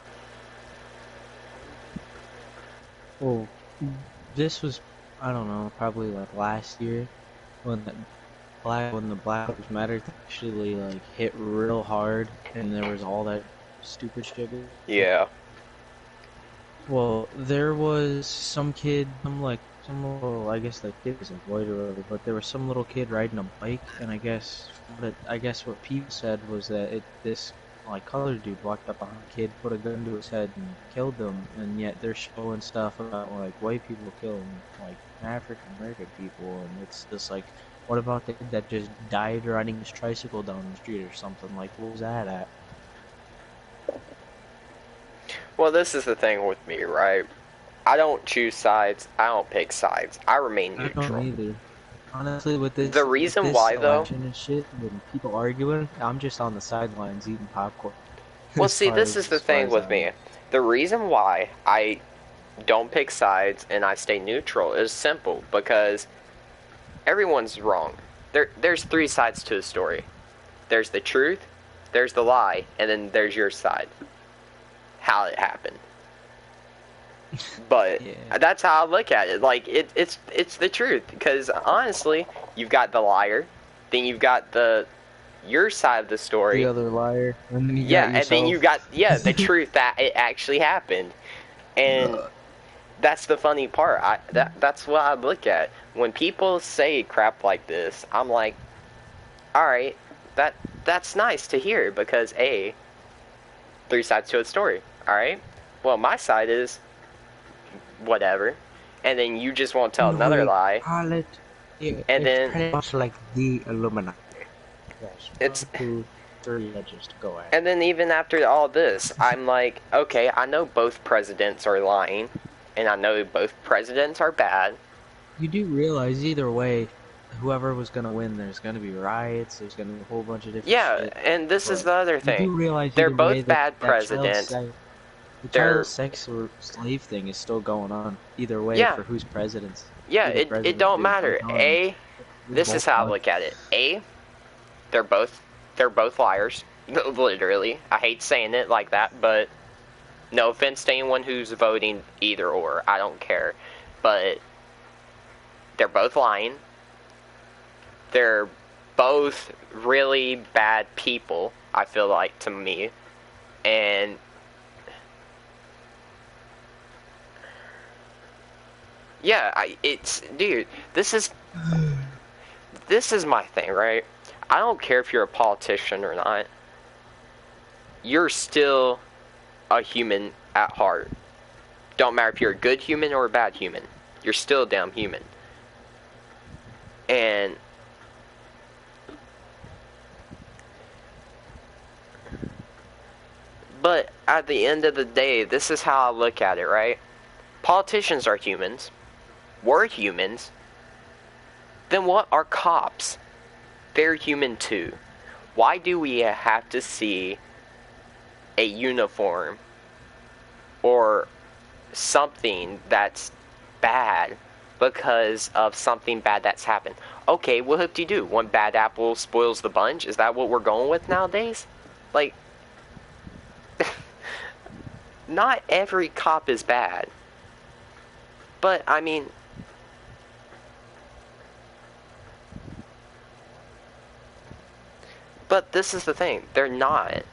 Well, this was, I don't know, probably like last year when the Black Lives Matter actually like hit real hard, and there was all that stupid shit. Yeah. Well, there was some kid, some little, I guess the kid was like white or whatever, but there was some little kid riding a bike, and I guess what people said was that this like colored dude walked up behind the kid, put a gun to his head, and killed him, and yet they're showing stuff about like white people killing like African American people, and it's just like, what about the kid that just died riding his tricycle down the street or something? Like, what was that at? Well, this is the thing with me, right? I don't choose sides. I don't pick sides. I remain I don't neutral. either. Honestly, The with reason this why, though, election and shit, when people arguing, I'm just on the sidelines eating popcorn. well, see, this is the As far thing as with I'm. me. The reason why I don't pick sides and I stay neutral is simple, because everyone's wrong. There's three sides to the story. There's the truth, there's the lie, and then there's your side. How it happened. But Yeah. that's how I look at it. Like it's the truth, because honestly, you've got the liar, then you've got your side of the story. The other liar, and then you Yeah, got and then you yourself. got the truth that it actually happened. And that's the funny part. That's what I look at. When people say crap like this, I'm like, alright, that's nice to hear, because A, three sides to a story. Alright? Well, my side is whatever. And then you just won't tell another lie. Yeah, And it's then pretty much like the Illuminati. Yes, it's 1, 2, 3 edges to go at. and then even after all this, I'm like, okay, I know both presidents are lying, and I know both presidents are bad. You do realize either way, whoever was gonna win, there's gonna be riots. There's gonna be a whole bunch of different Yeah, shit. and this is But the other you thing. do realize They're either way both that bad presidents. the They're child sex or slave thing is still going on. Either way, Yeah. for who's presidents. Yeah, Either it president don't is matter. both on. A, this is both how I on. look at it. A, they're both liars. Literally. I hate saying it like that, but no offense to anyone who's voting either or. I don't care. But they're both lying. They're both really bad people, I feel like, to me. And yeah, dude, this is my thing, right? I don't care if you're a politician or not. You're still a human at heart. Don't matter if you're a good human or a bad human. You're still a damn human. And but at the end of the day, this is how I look at it, right? Politicians are humans. We're humans. Then what are cops? They're human too. Why do we have to see a uniform or something that's bad because of something bad that's happened? Okay, what hope do you do? One bad apple spoils the bunch? Is that what we're going with nowadays? Like, not every cop is bad. But, I mean, but this is the thing. They're not.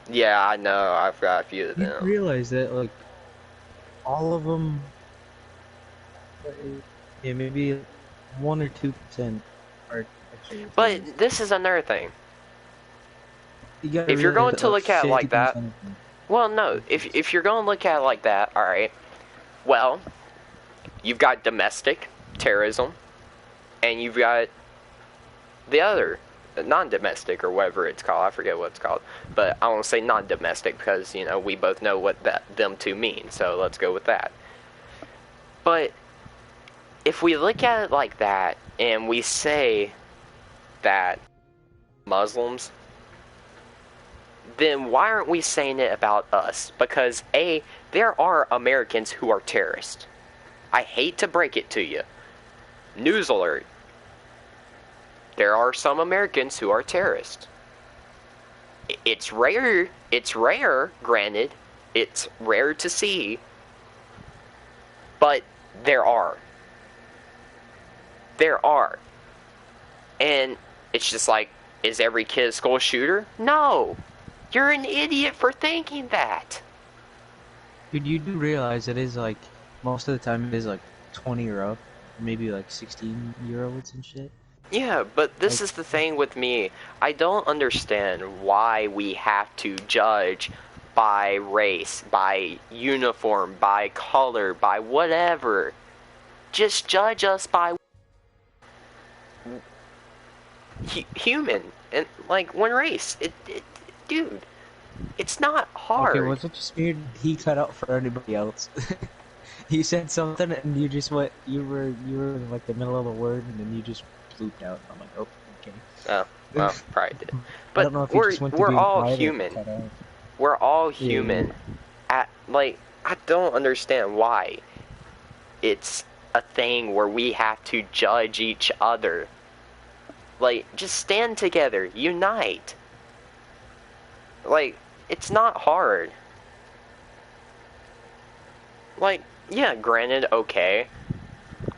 Yeah, I know. I've got a few of You them. realize that, like, all of them, yeah, maybe 1 or 2% are actually. But this is another thing. You If you're going to look at it like that, 50% of them. well, no. If you're going to look at it like that, all right. Well, you've got domestic terrorism, and you've got the other non-domestic or whatever it's called. I forget what it's called, but I want to say non-domestic because we both know what them two mean. So let's go with that. But if we look at it like that, and we say that Muslims, then why aren't we saying it about us? Because A, there are Americans who are terrorists. I hate to break it to you. News alert. There are some Americans who are terrorists. It's rare, granted. It's rare to see. But there are. There are. And it's just like, is every kid a school shooter? No! You're an idiot for thinking that! Dude, you do realize it is like, most of the time it is like 20 or up, maybe like 16-year-olds and shit. Yeah, but this is the thing with me. I don't understand why we have to judge by race, by uniform, by color, by whatever. Just judge us by human and like one race. Dude, it's not hard. Okay, was it just weird he cut out for anybody else? He said something and you just went, you were in like the middle of a word and then you just blooped out. I'm like, oh, okay. Oh, well, probably did. I don't know But if he just went to we're being all quiet or human. cut out. We're all human. Yeah. Like, I don't understand why. it's a thing where we have to judge each other. Like, just stand together, unite. Like, it's not hard. Like, yeah, granted, okay,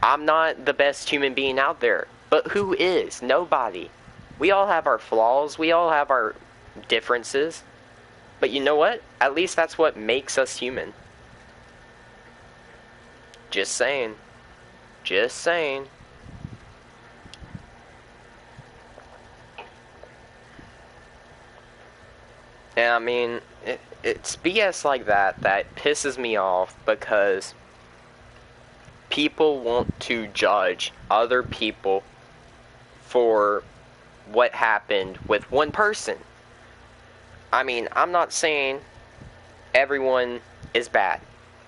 I'm not the best human being out there, but who is? Nobody. We all have our flaws, we all have our differences, but you know what? At least that's what makes us human. Just saying. Just saying. And I mean, it's BS like that that pisses me off, because people want to judge other people for what happened with one person. I mean, I'm not saying everyone is bad.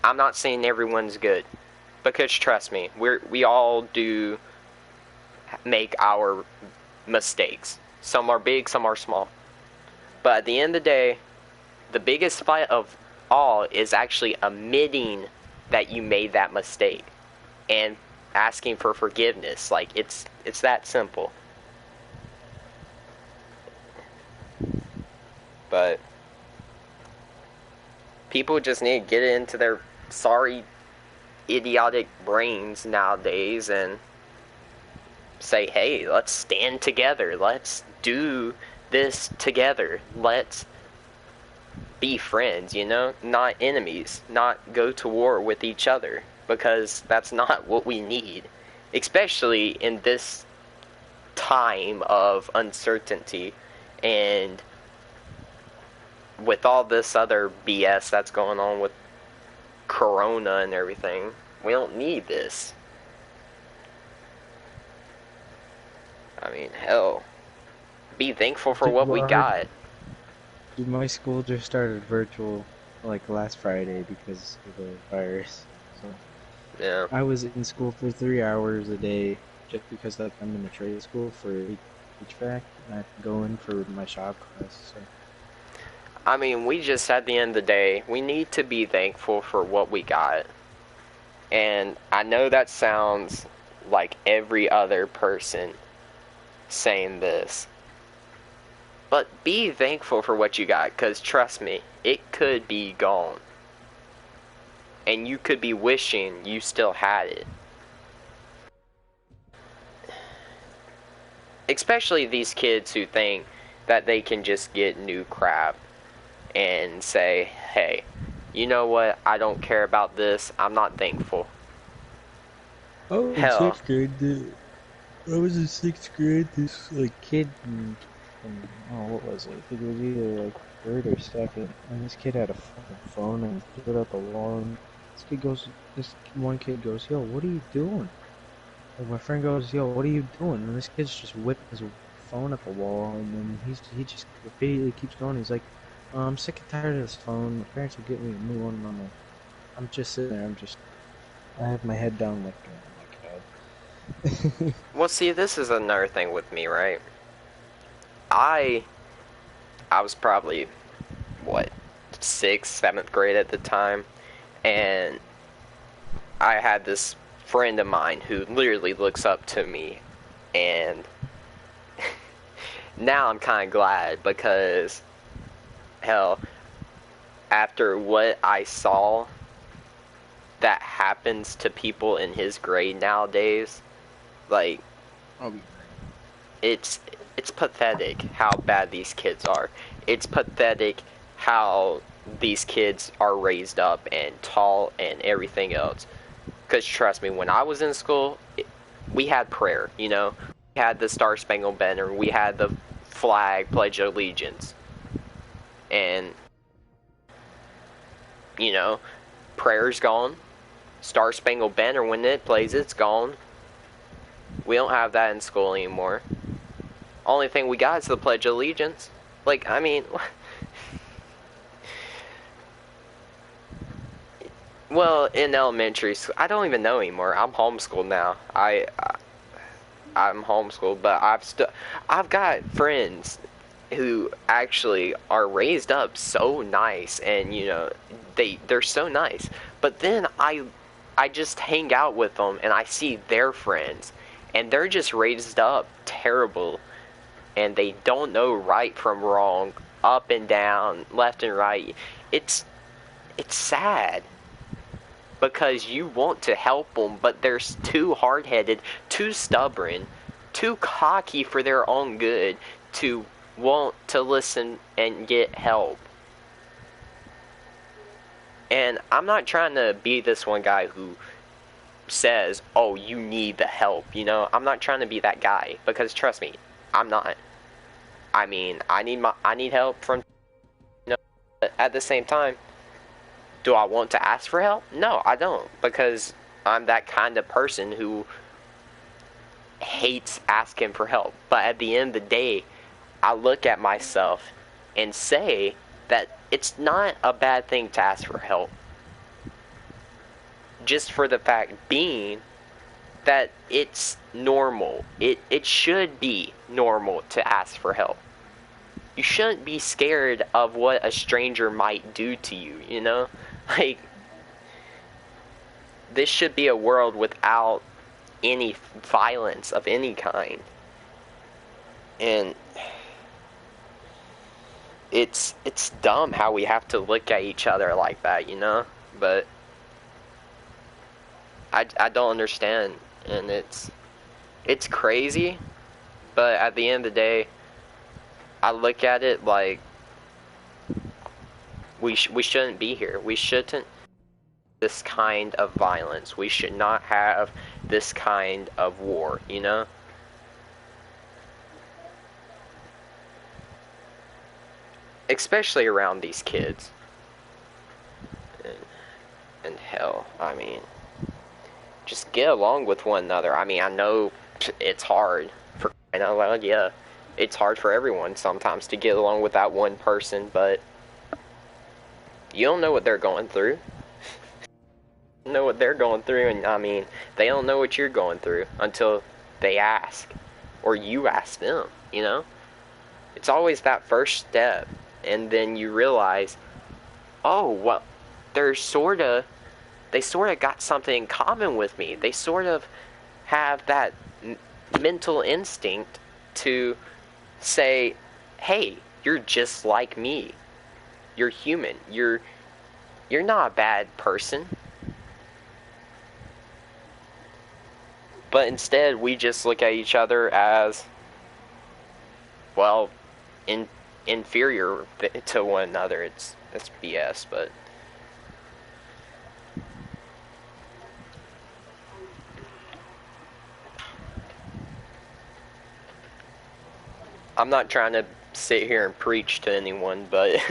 I'm not saying everyone's good. Because trust me, we all do make our mistakes. Some are big, some are small. But at the end of the day, the biggest fight of all is actually admitting that you made that mistake and asking for forgiveness. Like, it's that simple. But people just need to get it into their sorry, idiotic brains nowadays and say, hey, let's stand together. Let's do this together. Let's be friends, you know? Not enemies. Not go to war with each other. Because that's not what we need. Especially in this time of uncertainty and with all this other BS that's going on with Corona and everything. We don't need this. I mean, hell. Be thankful for what we got. Dude, my school just started virtual like last Friday because of the virus. So Yeah. I was in school for 3 hours a day just because like I'm in a trade school for HVAC and I have to go in for my shop class. So. I mean, we just, at the end of the day, we need to be thankful for what we got. And I know that sounds like every other person saying this. But be thankful for what you got, because trust me, it could be gone. And you could be wishing you still had it. Especially these kids who think that they can just get new crap and say, hey, you know what, I don't care about this, I'm not thankful. Oh, in Hell. 6th grade, I was in 6th grade, this like kid oh, what was it? I think it was either like 3rd or 2nd, and this kid had a fucking phone and threw it up the wall, and this one kid goes, yo, what are you doing? And my friend goes, yo, what are you doing? And this kid's just whipping his phone at the wall, and then he just repeatedly keeps going. He's like, I'm sick and tired of this phone. My parents will get me a new one. And I'm just sitting there. I have my head down like, oh my god. Well, see, this is another thing with me, right? I was probably, what, 6th, 7th grade at the time, and I had this friend of mine who literally looks up to me, and now I'm kind of glad, because hell, after what I saw that happens to people in his grade nowadays, like, it's pathetic how bad these kids are. It's pathetic how these kids are raised up and taught and everything else. Because trust me, when I was in school, we had prayer, you know? We had the Star Spangled Banner, we had the flag, Pledge of Allegiance. And, you know, prayer's gone. Star Spangled Banner, when it plays, it's gone. We don't have that in school anymore. Only thing we got is the Pledge of Allegiance. Like, I mean... Well, in elementary school, I don't even know anymore. I'm homeschooled now. I'm homeschooled, but I've got friends who actually are raised up so nice, and you know, they're so nice. But then I I just hang out with them and I see their friends, and they're just raised up terrible, and they don't know right from wrong, up and down, left and right. It's sad because you want to help them, but they're too hard-headed, too stubborn, too cocky for their own good to want to listen and get help. And I'm not trying to be this one guy who says, oh, you need the help, you know? I'm not trying to be that guy, because trust me, I'm not. I mean, I need help from, you know, but at the same time, do I want to ask for help? No, I don't, because I'm that kind of person who hates asking for help. But at the end of the day, I look at myself and say that it's not a bad thing to ask for help. Just for the fact being that it's normal. It should be normal to ask for help. You shouldn't be scared of what a stranger might do to you, you know? Like, this should be a world without any violence of any kind. And it's dumb how we have to look at each other like that, you know? But I don't understand, and it's crazy, but at the end of the day, I look at it like we shouldn't be here. We shouldn't this kind of violence. We should not have this kind of war, you know? Especially around these kids. And hell, I mean, just get along with one another. I mean, I know it's hard for crying out loud, yeah. It's hard for everyone sometimes to get along with that one person, but you don't know what they're going through. You know what they're going through, and I mean, they don't know what you're going through until they ask, or you ask them, you know? It's always that first step, and then you realize, oh, well, they sort of got something in common with me. They sort of have that mental instinct to say, hey, you're just like me. You're human. You're not a bad person. But instead, we just look at each other as, well, inferior to one another. It's BS, but I'm not trying to sit here and preach to anyone, but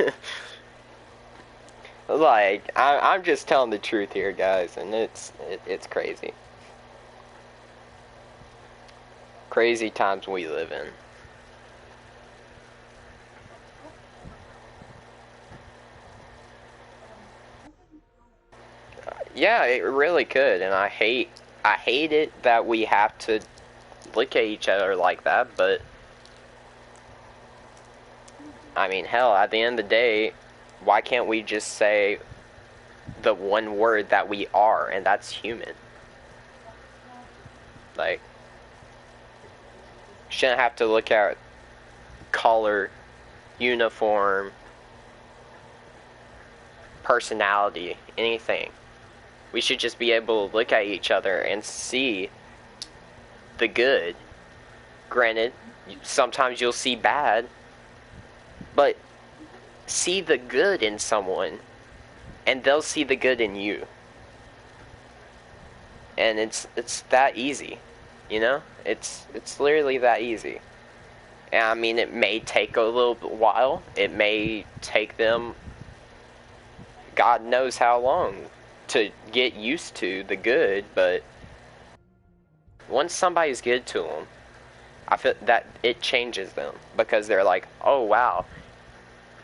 like, I'm just telling the truth here, guys, and it's crazy. Crazy times we live in. Yeah, it really could, and I hate it that we have to look at each other like that, but I mean, hell, at the end of the day, why can't we just say the one word that we are, and that's human? Like, shouldn't have to look at color, uniform, personality, anything. We should just be able to look at each other and see the good. Granted, sometimes you'll see bad, but see the good in someone, and they'll see the good in you. And it's that easy, you know? It's literally that easy. And I mean, it may take a little while. It may take them God knows how long to get used to the good, but once somebody's good to them, I feel that it changes them, because they're like, oh wow,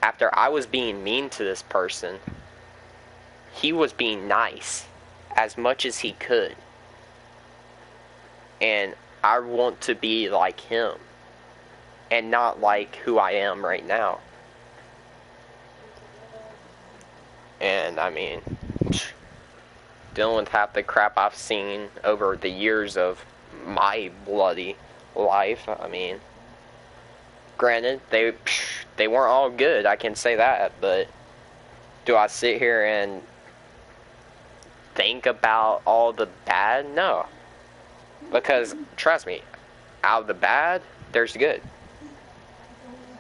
after I was being mean to this person, he was being nice as much as he could, and I want to be like him and not like who I am right now. And I mean, dealing with half the crap I've seen over the years of my bloody life. I mean, granted, they weren't all good, I can say that, but do I sit here and think about all the bad? No. Because, trust me, out of the bad, there's good.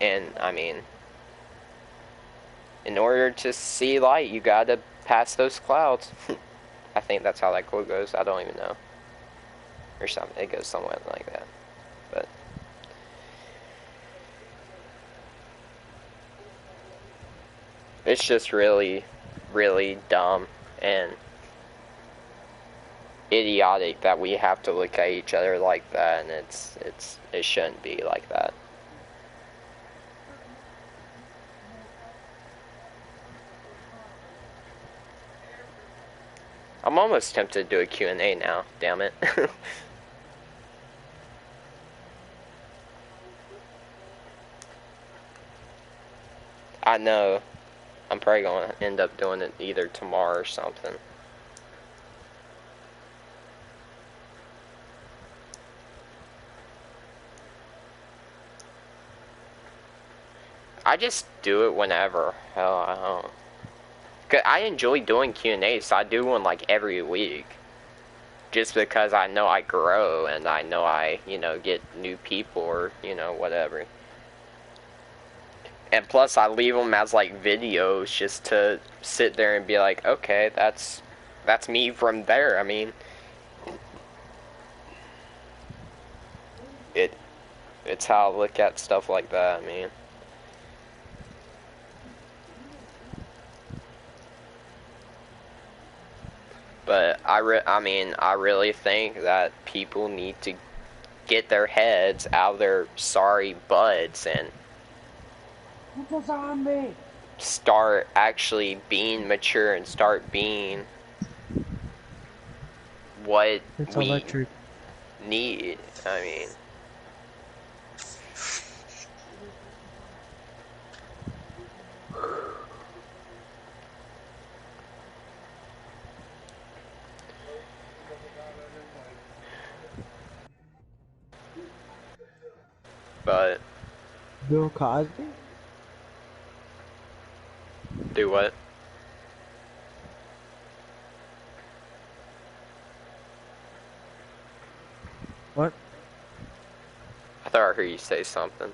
And, I mean, in order to see light, you gotta pass those clouds. I think that's how that quote goes. I don't even know. Or something. It goes somewhat like that. But it's just really, really dumb and idiotic that we have to look at each other like that, and it shouldn't be like that. I'm almost tempted to do a Q&A now, damn it. I know. I'm probably going to end up doing it either tomorrow or something. I just do it whenever. Hell, I don't. 'Cause I enjoy doing Q&As, so I do one like every week. Just because I know I grow and I know I, get new people or, whatever. And plus I leave them as like videos just to sit there and be like, okay, that's me from there. I mean, it's how I look at stuff like that, I mean. But I really think that people need to get their heads out of their sorry butts and start actually being mature and start being what It's we electric. need. I mean, but Bill Cosby? do what? What? I thought I heard you say something.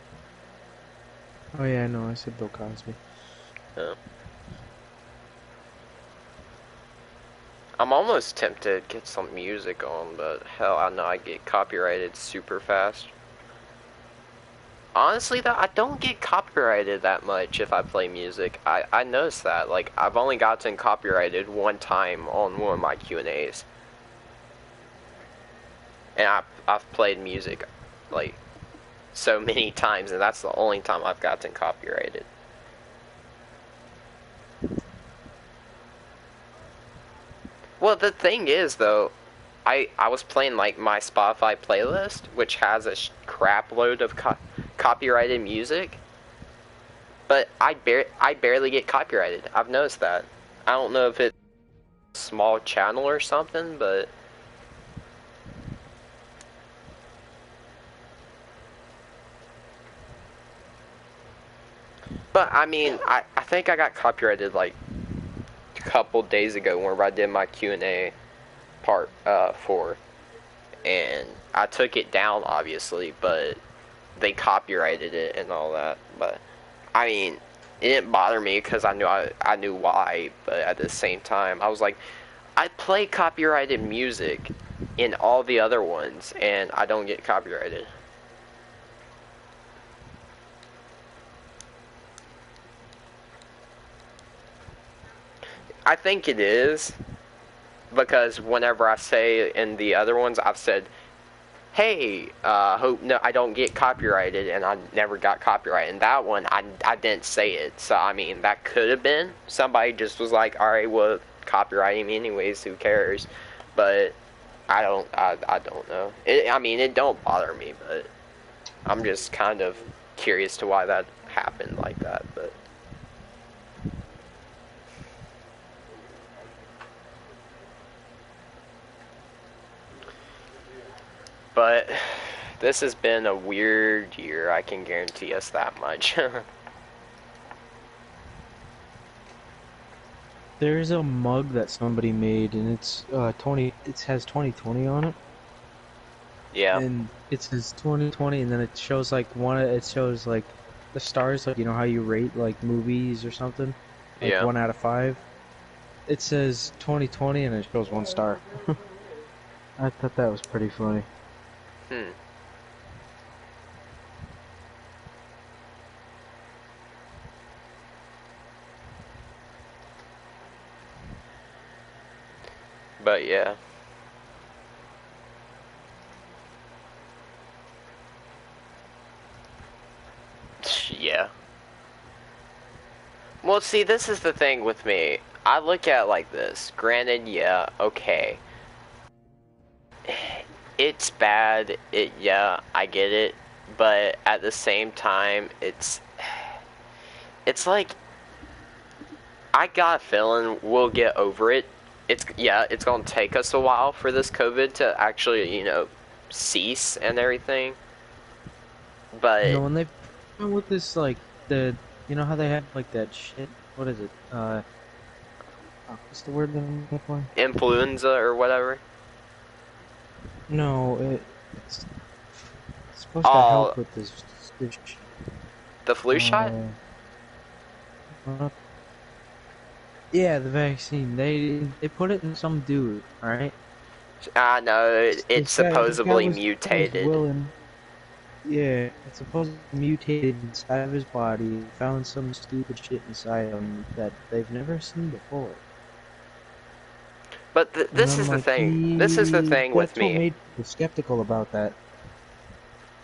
Oh yeah, no, I said Bill Cosby. Yeah. I'm almost tempted to get some music on, but hell, I know I get copyrighted super fast. Honestly, though, I don't get copyrighted that much if I play music. I noticed that. Like, I've only gotten copyrighted one time on one of my Q&As. And I've played music, like, so many times, and that's the only time I've gotten copyrighted. Well, the thing is, though, I was playing, like, my Spotify playlist, which has a crap load of copyrighted music, but I barely get copyrighted. I've noticed that. I don't know if it's a small channel or something, but I mean, I think I got copyrighted like a couple days ago whenever I did my Q&A part 4, and I took it down obviously, but they copyrighted it and all that. But I mean, it didn't bother me because I knew why. But at the same time, I was like, I play copyrighted music in all the other ones, and I don't get copyrighted. I think it is, because whenever I say in the other ones, I've said, hey, hope no, I don't get copyrighted, and I never got copyrighted. And that one, I didn't say it. So, I mean, that could have been. Somebody just was like, alright, well, copyrighting me anyways, who cares? But I don't know. I mean, it don't bother me, but I'm just kind of curious to why that happened like that, but But this has been a weird year, I can guarantee us that much. There's a mug that somebody made, and it's 20. It has 2020 on it, Yeah, and it says 2020, and then it shows like it shows like the stars, like you know how you rate like movies or something, like yeah. 1 out of 5. It says 2020, and it shows 1 star. I thought that was pretty funny. Hmm. But yeah. Yeah. Well, see, this is the thing with me. I look at it like this. Granted, yeah, okay. It's bad. Yeah, I get it. But at the same time, it's like, I got a feeling we'll get over it. It's gonna take us a while for this COVID to actually, cease and everything. You But know, when they come with this like you know how they have like that shit. What is it? What's the word that I'm looking for? influenza or whatever. No, it's supposed to Oh, help with this the flu shot? uh, yeah, the vaccine. They put it in some dude, all right? I know, it's This guy supposedly was mutated. willing. Yeah, it's supposed to mutated inside of his body. Found some stupid shit inside him that they've never seen before. But And this I'm is the like, thing. This is the thing with that's what me. made me skeptical about that.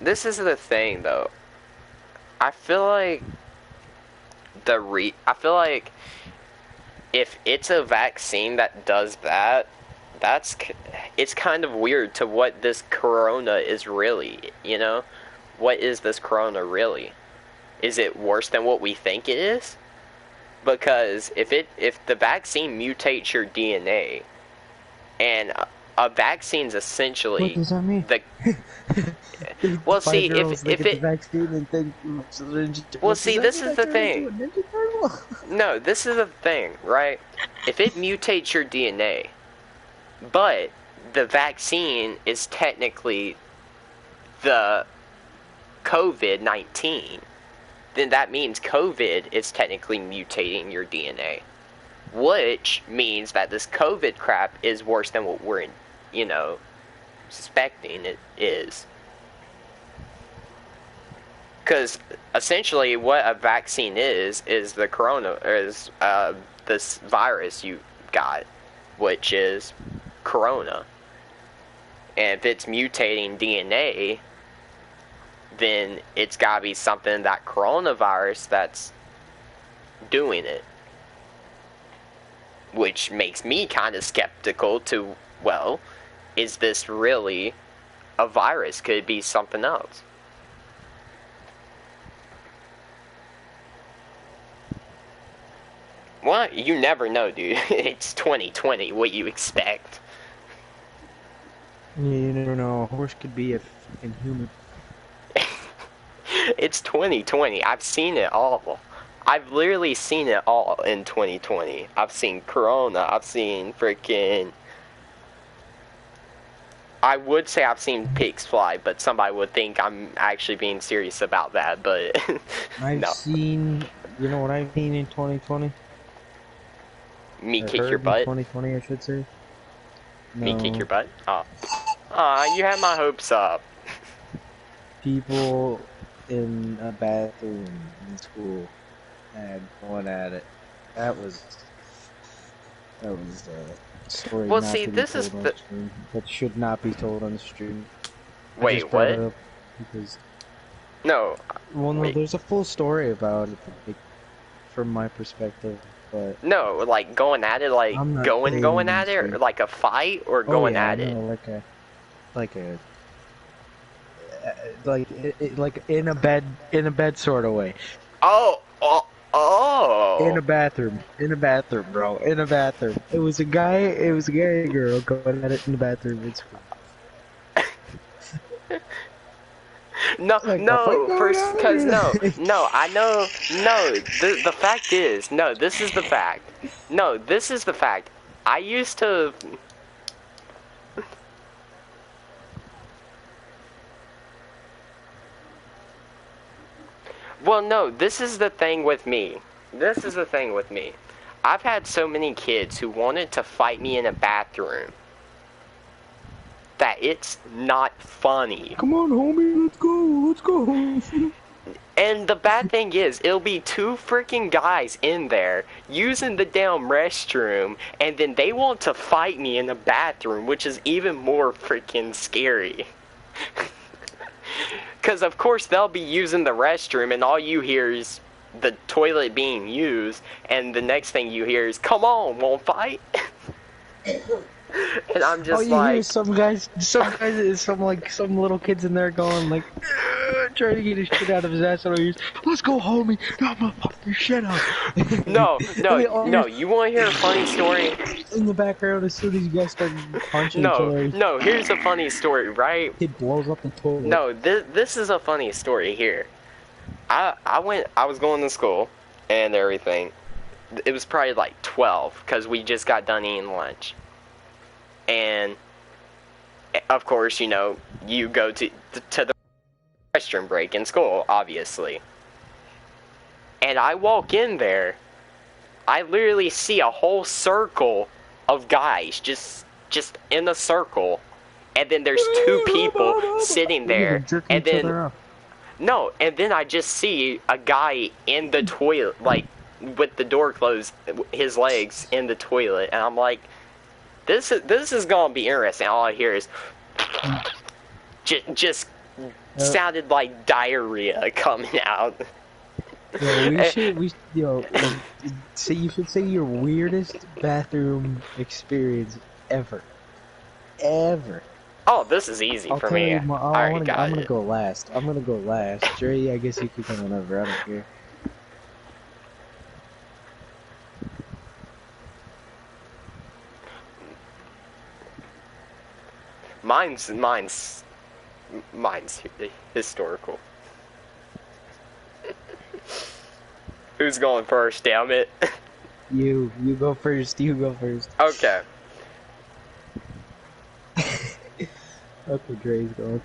This is the thing, though. I feel like I feel like if it's a vaccine that does that, it's kind of weird to what this corona is really, you know? What is this corona really? Is it worse than what we think it is? Because if the vaccine mutates your DNA, and a vaccine's What essentially does that mean? the The well, see, five-year-olds, they get the vaccine and think, so well, does see, that this mean is I the turn into thing. a Ninja Turtle? No, this is the thing, right? If it mutates your DNA, but the vaccine is technically the COVID-19, then that means COVID is technically mutating your DNA, which means that this COVID crap is worse than what we're, suspecting it is. Because essentially, what a vaccine is the corona, is this virus you got, which is corona. And if it's mutating DNA, then it's got to be something, that coronavirus, that's doing it. Which makes me kind of skeptical to, well, is this really a virus? Could it be something else? Well, you never know, dude. It's 2020. What you expect? You never know. A horse could be a fucking human. It's 2020. I've seen it all. I've literally seen it all in 2020. I've seen Corona. I've seen freaking... I would say I've seen pigs fly, but somebody would think I'm actually being serious about that, but I've no. seen, you know what I've seen in 2020? Me Or kick your heard in butt? 2020, I should say. Me kick No. your butt? Oh. Aw, you had my hopes up. People in a bathroom in school and going at it. That was a story Well, not see, to be this is told on the... stream. That should not be told on the stream. I just Wait, brought it what? up because, No. well, no, Wait. there's a full story about it, like, from my perspective, but No, like going at it, like I'm not going saying on at it, or stream. like a fight, or Oh going yeah, at it? no, like a, like in a bed sort of way. Oh, oh, In oh. a bathroom, bro. In a bathroom. It was a guy and a girl going at it in the bathroom in school. No, Like a fight no, going first, on? cause no, I know, no, the fact is, no, this is the fact. No, this is the fact. I used to, well, no, this is the thing with me. This is the thing with me. I've had so many kids who wanted to fight me in a bathroom that it's not funny. Come on, homie, let's go. And the bad thing is, it'll be two freaking guys in there using the damn restroom, and then they want to fight me in the bathroom, which is even more freaking scary. Because, of course, they'll be using the restroom, and all you hear is the toilet being used, and the next thing you hear is, come on, won't fight? And I'm All just you hear like, is some little kids in there going like, trying to get his shit out of his ass, and he's, let's go, homie. No, I'm gonna fuck your shit up. no, And they all no, you want to hear a funny story? in the background, as soon as you guys start punching each No, other, no, here's a funny story, right? it blows up the toilet. No, this is a funny story here. I was going to school and everything. It was probably like 12 because we just got done eating lunch. And of course, you know, you go to the restroom break in school, obviously. And I walk in there, I literally see a whole circle of guys just in a circle. And then there's two people sitting there, and then no, and then I just see a guy in the toilet, like with the door closed, his legs in the toilet, and I'm like, this is gonna be interesting. All I hear is just sounded like diarrhea coming out. You should say your weirdest bathroom experience ever. Oh, this is easy for me. I'm gonna go last. Drey, I guess you could come whenever. I don't care. Mine's historical. Who's going first? Damn it! You go first. Okay. Okay, Drey's going.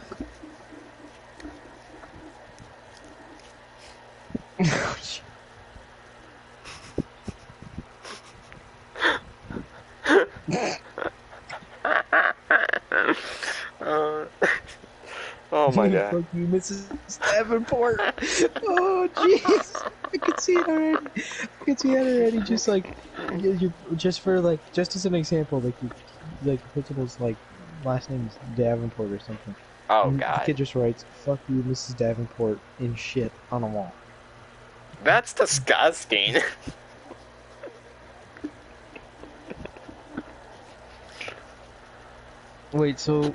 Oh my god. Fuck you, Mrs. Davenport. Oh, jeez. I can see it already. Just like, just as an example, like the principal's like last name is Davenport or something. Oh and god. The kid just writes, "Fuck you, Mrs. Davenport," in shit on a wall. That's disgusting. Wait, so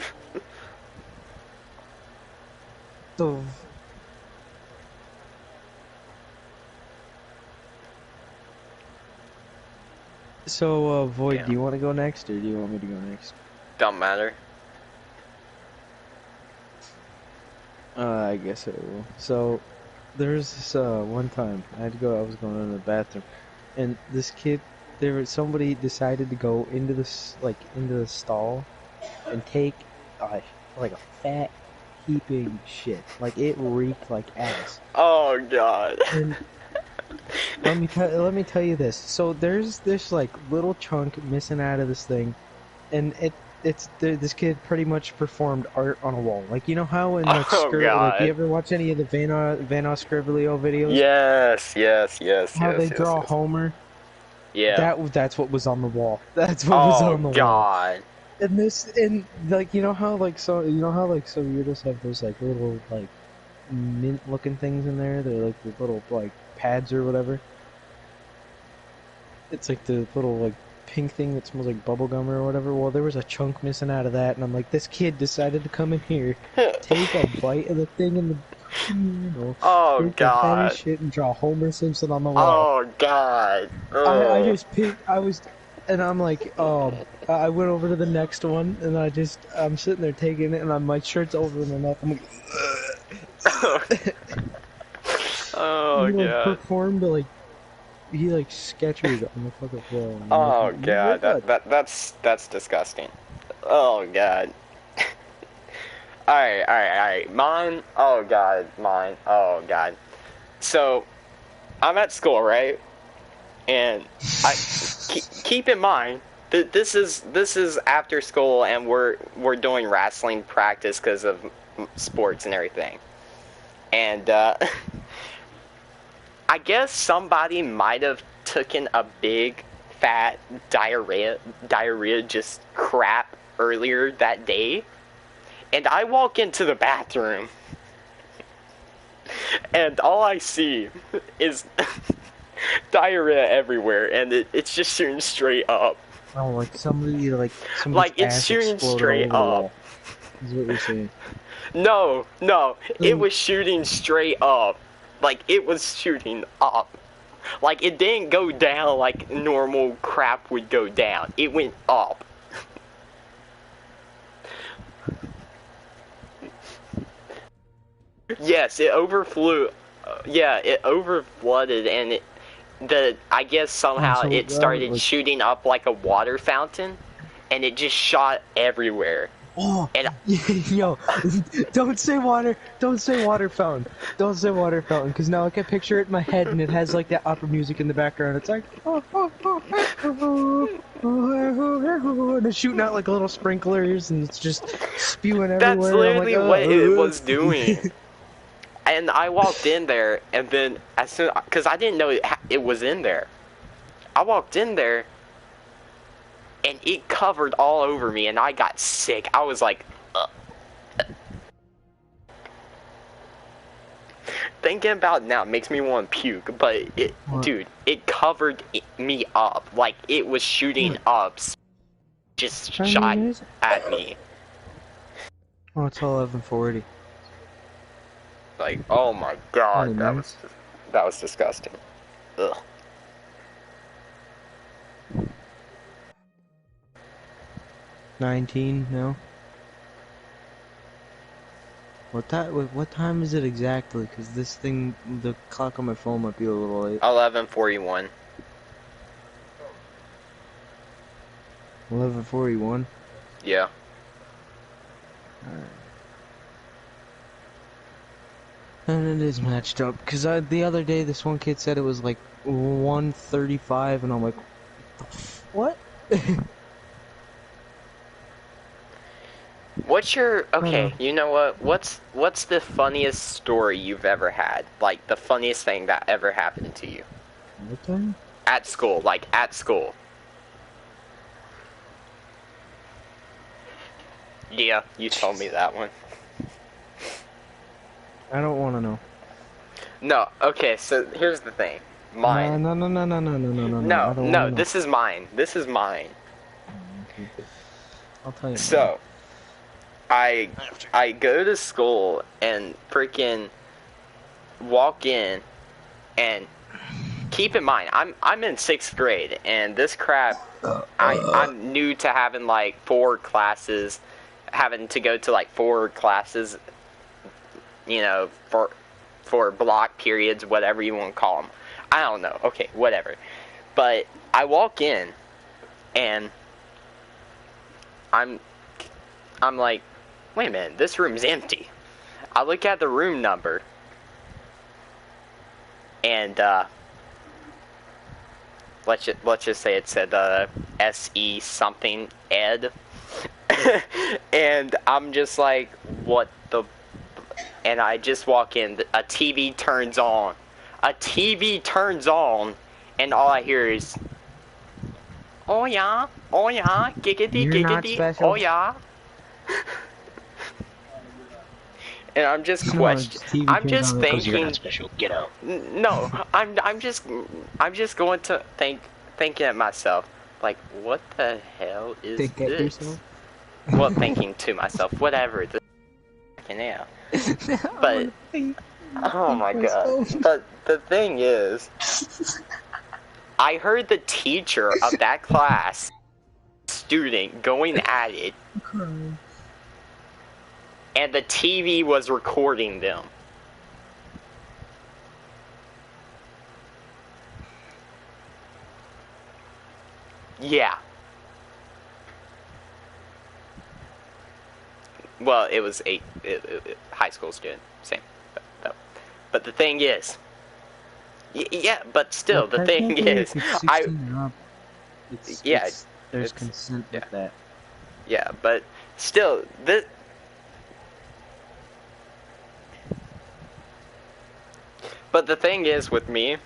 Void, Damn. do you want to go next, or do you want me to go next? Don't matter. I guess it will. So, there's this, one time, I was going to the bathroom, and this kid, somebody decided to go into into the stall, and take, like a fat, heaping shit. Like, it reeked like ass. Oh god. And let me tell you this. So there's this like little chunk missing out of this thing, and this kid pretty much performed art on a wall. Like, you know how in like, Oh god. like, you ever watch any of the Van Scribblio videos? Yes. How they draw Homer? Yeah. That's what was on the wall. That's what was on the wall. Oh god. And like, you know how you just have those like little like mint looking things in there? They're like the little like pads or whatever. It's like the little like pink thing that smells like bubblegum or whatever. Well, there was a chunk missing out of that, and I'm like, this kid decided to come in here, take a bite of the thing in the, Oh take god. the fatty shit and draw Homer Simpson on the wall. Oh god. And I'm like, I went over to the next one, and I'm sitting there taking it, and my shirt's over my mouth. I'm like, Oh He like god. performed like he like sketchered on the fucking floor. And I'm like, Oh god. what? That's disgusting. Oh god. Alright. Mine. Oh god. Mine. Oh god. So, I'm at school, right? And keep in mind that this is after school, and we're doing wrestling practice because of sports and everything. And I guess somebody might have taken a big fat diarrhea just crap earlier that day. And I walk into the bathroom, and all I see is diarrhea everywhere, and it's just shooting straight up. Oh, like somebody's Like, it's ass shooting exploded all straight over the up. wall. Is what you're saying. No, it was shooting straight up. Like, it was shooting up. Like, it didn't go down like normal crap would go down. It went up. Yes, it overflew. Yeah, it overflooded, and I guess somehow it started shooting up like a water fountain, and it just shot everywhere. Oh, and yo, don't say water fountain, because now I can picture it in my head, and it has like that opera music in the background. It's like, and it's shooting out like little sprinklers, and it's just spewing everywhere. That's literally I'm like, what it was doing. And I walked in there, and then because I didn't know it was in there, I walked in there, and it covered all over me, and I got sick. I was like, ugh. Thinking about it now makes me want to puke, but dude, it covered me up. Like, it was shooting up, just shot at me. Oh, it's 11:40. Like, oh my god, that was disgusting. Ugh. $19 now. What time is it exactly? Because this thing, the clock on my phone might be a little late. 11:41. 11:41. Yeah. Alright. And it is matched up, because the other day this one kid said it was like 1:35, and I'm like, what? What's your okay? You know what? What's the funniest story you've ever had? Like, the funniest thing that ever happened to you What time? at school? Like, at school. Yeah, you told me that one. I don't want to know. No, okay, so here's the thing. Mine. No. No, this is mine. This is mine. I'll tell you. So, I go to school and freaking walk in, and keep in mind, I'm in 6th grade, and this crap, I'm new to having like 4 classes, having to go to like 4 classes, you know, for block periods, whatever you want to call them. I don't know. Okay, whatever. But I walk in, and I'm like, wait a minute, this room's empty. I look at the room number, and let's just say it said SE something Ed. And I'm just like, what the? And I just walk in, a TV turns on. A TV turns on, and all I hear is, oh yeah, giggity, giggity, oh yeah. And I'm just questioning. I'm just thinking. You're not special. Get out. No, I'm just going to thinking at myself, like, what the hell is Think this? at yourself? Well, thinking to myself, whatever. Yeah. But oh my god. But the thing is, I heard the teacher of that class, student, going at it, and the TV was recording them. Yeah. Well, it was high school student, same. But the thing is, yeah, but Well, still, the thing technically, is, if it's 16 and up, yeah, there's it's, consent yeah, with that. yeah, but still, but the thing is with me,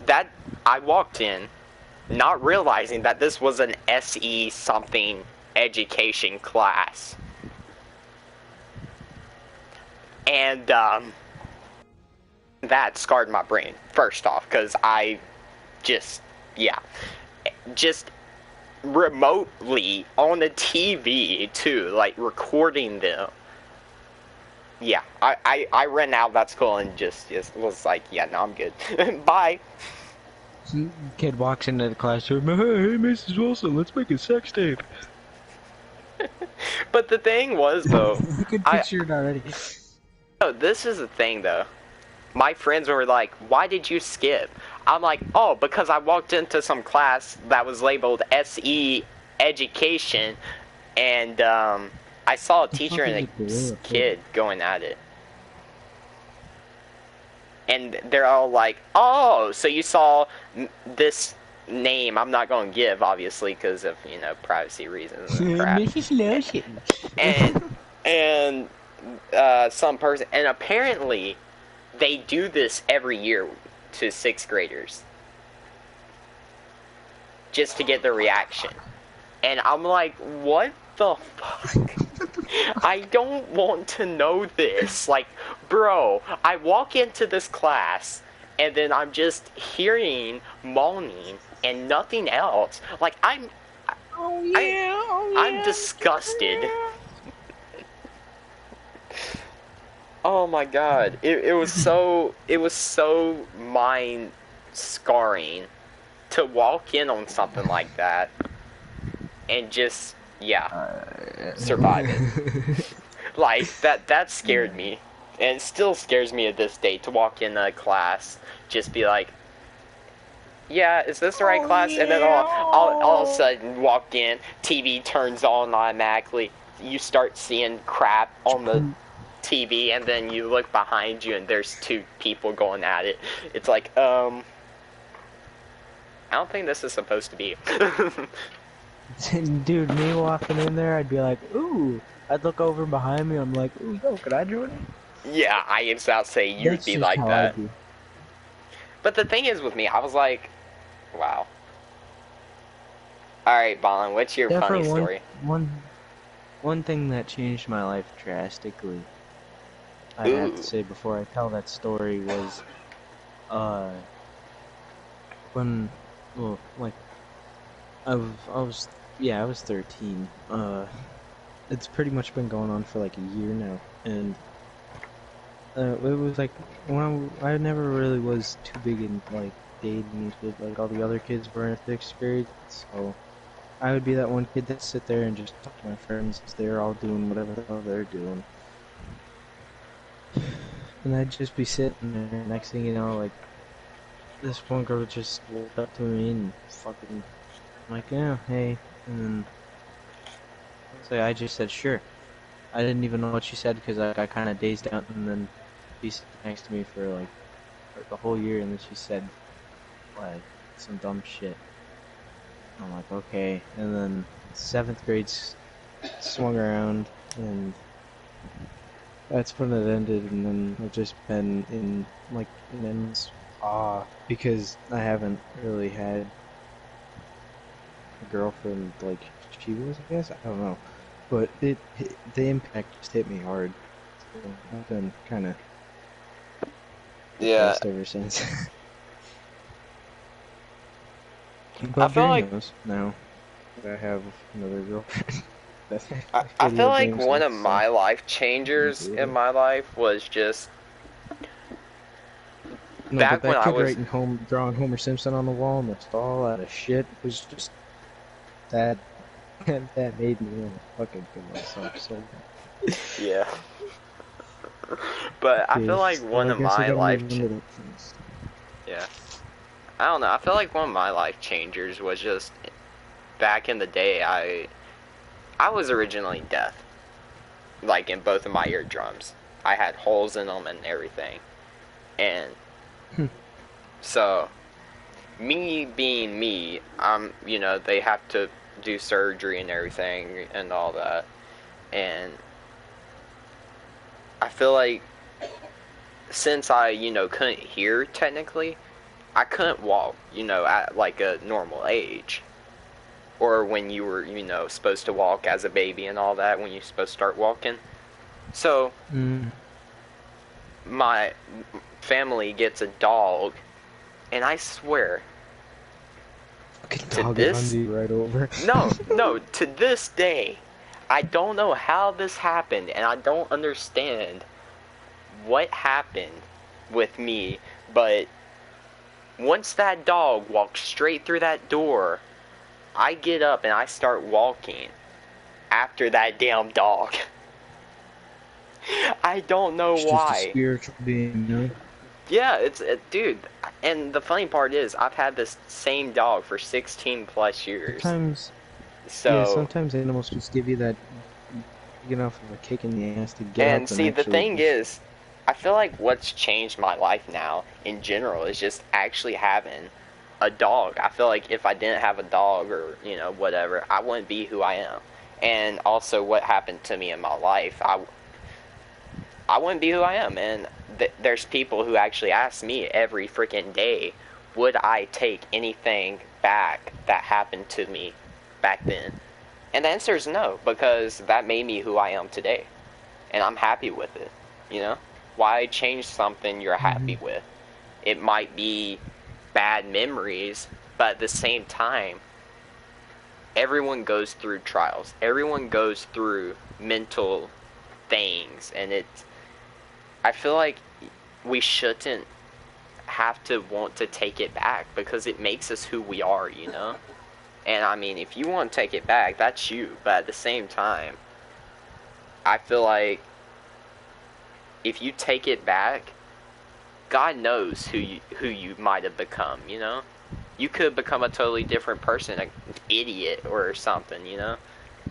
that I walked in, not realizing that this was an SE something education class. And, that scarred my brain, first off, because I just, yeah, just remotely on the TV, too, like, recording them. Yeah, I ran out of that school and just was like, yeah, no, I'm good. Bye. Kid walks into the classroom, hey, Mrs. Wilson, let's make a sex tape. But the thing was, though, I could picture it already. oh, this is the thing, though. My friends were like, why did you skip? I'm like, oh, because I walked into some class that was labeled SE Education, and I saw a teacher and a kid going at it. And they're all like, oh, so you saw this name I'm not going to give, obviously, because of, you know, privacy reasons and crap. Mrs. Lotion. And some person, and apparently they do this every year to 6th graders just to get the reaction. And I'm like, what the fuck? I don't want to know this. Like, bro, I walk into this class and then I'm just hearing moaning and nothing else. Like, I'm disgusted. Oh my god, it was so mind scarring to walk in on something like that and just, yeah, survive it. Like, that scared me, and it still scares me at this day to walk in a class, just be like, yeah, is this the right class? And then all of a sudden walk in, TV turns on automatically, you start seeing crap on the TV, and then you look behind you and there's 2 people going at it. It's like, I don't think this is supposed to be. Dude, me walking in there, I'd be like, ooh. I'd look over behind me, I'm like, ooh, yo, could I join it? Yeah, I was about to say, you'd be like that. But the thing is with me, I was like, wow. Alright, Ballin, what's your funny story? One thing that changed my life drastically, I have to say before I tell that story, was, when, well, like, I was 13, it's pretty much been going on for like a year now, and, it was like, when I never really was too big in, like, dating, but, like, all the other kids were in 6th grade, so I would be that one kid that sit there and just talk to my friends as they're all doing whatever the hell they're doing. And I'd just be sitting there, next thing you know, like, this one girl just walked up to me and fucking, I'm like, yeah, hey, and then, so I just said, sure. I didn't even know what she said, because I got kind of dazed out, and then she sat next to me for, like, the whole year, and then she said, like, some dumb shit. I'm like, okay, and then 7th grade swung around, and that's when it ended, and then I've just been in, like, an endless awe, because I haven't really had a girlfriend like she was, I guess, I don't know, but the impact just hit me hard, so I've been kind of depressed ever since. But I feel like knows now that I have another girlfriend. I feel like one of my life changers in my life was just back when I was drawing Homer Simpson on the wall and the stall out of shit was just that made me want to fucking kill myself so bad. Yeah. But I feel like one of my life I don't know. I feel like one of my life changers was just back in the day. I was originally deaf, like in both of my eardrums. I had holes in them and everything, and so me being me, you know, they have to do surgery and everything and all that, and I feel like since I, you know, couldn't hear technically, I couldn't walk, you know, at like a normal age. Or when you were, you know, supposed to walk as a baby and all that, when you're supposed to start walking. So, Mm. my family gets a dog, and I swear, Fucking to dog runs this, you right over. no, to this day, I don't know how this happened, and I don't understand what happened with me, but once that dog walks straight through that door, I get up and I start walking after that damn dog. I don't know It's just a why. spiritual being, you know? Yeah, dude. And the funny part is, I've had this same dog for 16 plus years. Sometimes, yeah, So, sometimes animals just give you that big enough of a kick in the ass to get and up and see, the actually thing just. is, I feel like what's changed my life now, in general, is just actually having a dog. I feel like if I didn't have a dog or, you know, whatever, I wouldn't be who I am. And also, what happened to me in my life, I wouldn't be who I am. And there's people who actually ask me every freaking day, would I take anything back that happened to me back then? And the answer is no, because that made me who I am today. And I'm happy with it, you know? Why change something you're Mhm. happy with? It might be bad memories, but at the same time, everyone goes through trials. Everyone goes through mental things, and I feel like we shouldn't have to want to take it back because it makes us who we are, you know? And I mean, if you want to take it back, that's you. But at the same time, I feel like if you take it back, God knows who you might have become, you know? You could become a totally different person, an idiot or something, you know?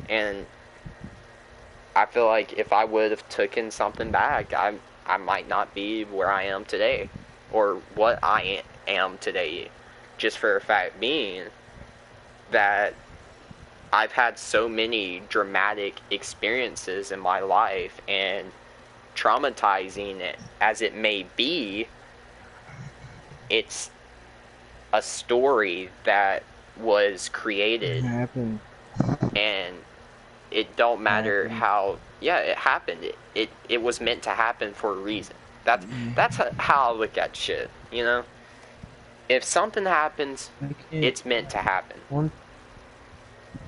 And I feel like if I would have taken something back, I might not be where I am today, or what I am today, just for a fact being that I've had so many dramatic experiences in my life, and traumatizing it as it may be, it's a story that was It created, happened. and it don't It matter happened. how, yeah, it happened. It was meant to happen for a reason. That's how I look at shit, you know? If something happens, I can't. it's meant to happen. One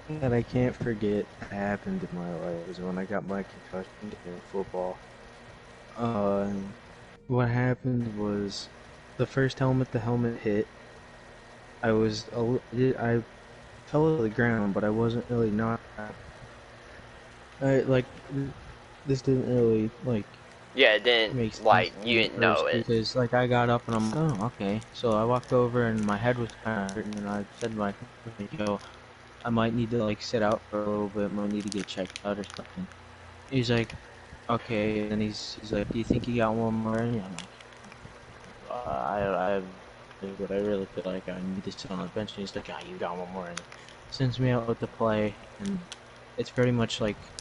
thing that I can't forget happened in my life was when I got my concussion in football. Uh, what happened was the first helmet the helmet hit. I fell to the ground, but I wasn't really knocked out. I like this didn't really like Yeah, it didn't, make sense like, to you me at didn't know first it. because like I got up and I'm like, oh, okay. So I walked over and my head was kind of hurting and I said to my friend, like, yo, I might need to like sit out for a little bit, might need to get checked out or something. He's like, okay, and he's like, do you think you got one more in you? I'm like, I but I really feel like I need to sit on the bench. And he's like, ah, you got one more in you. Sends me out to play, and it's very much like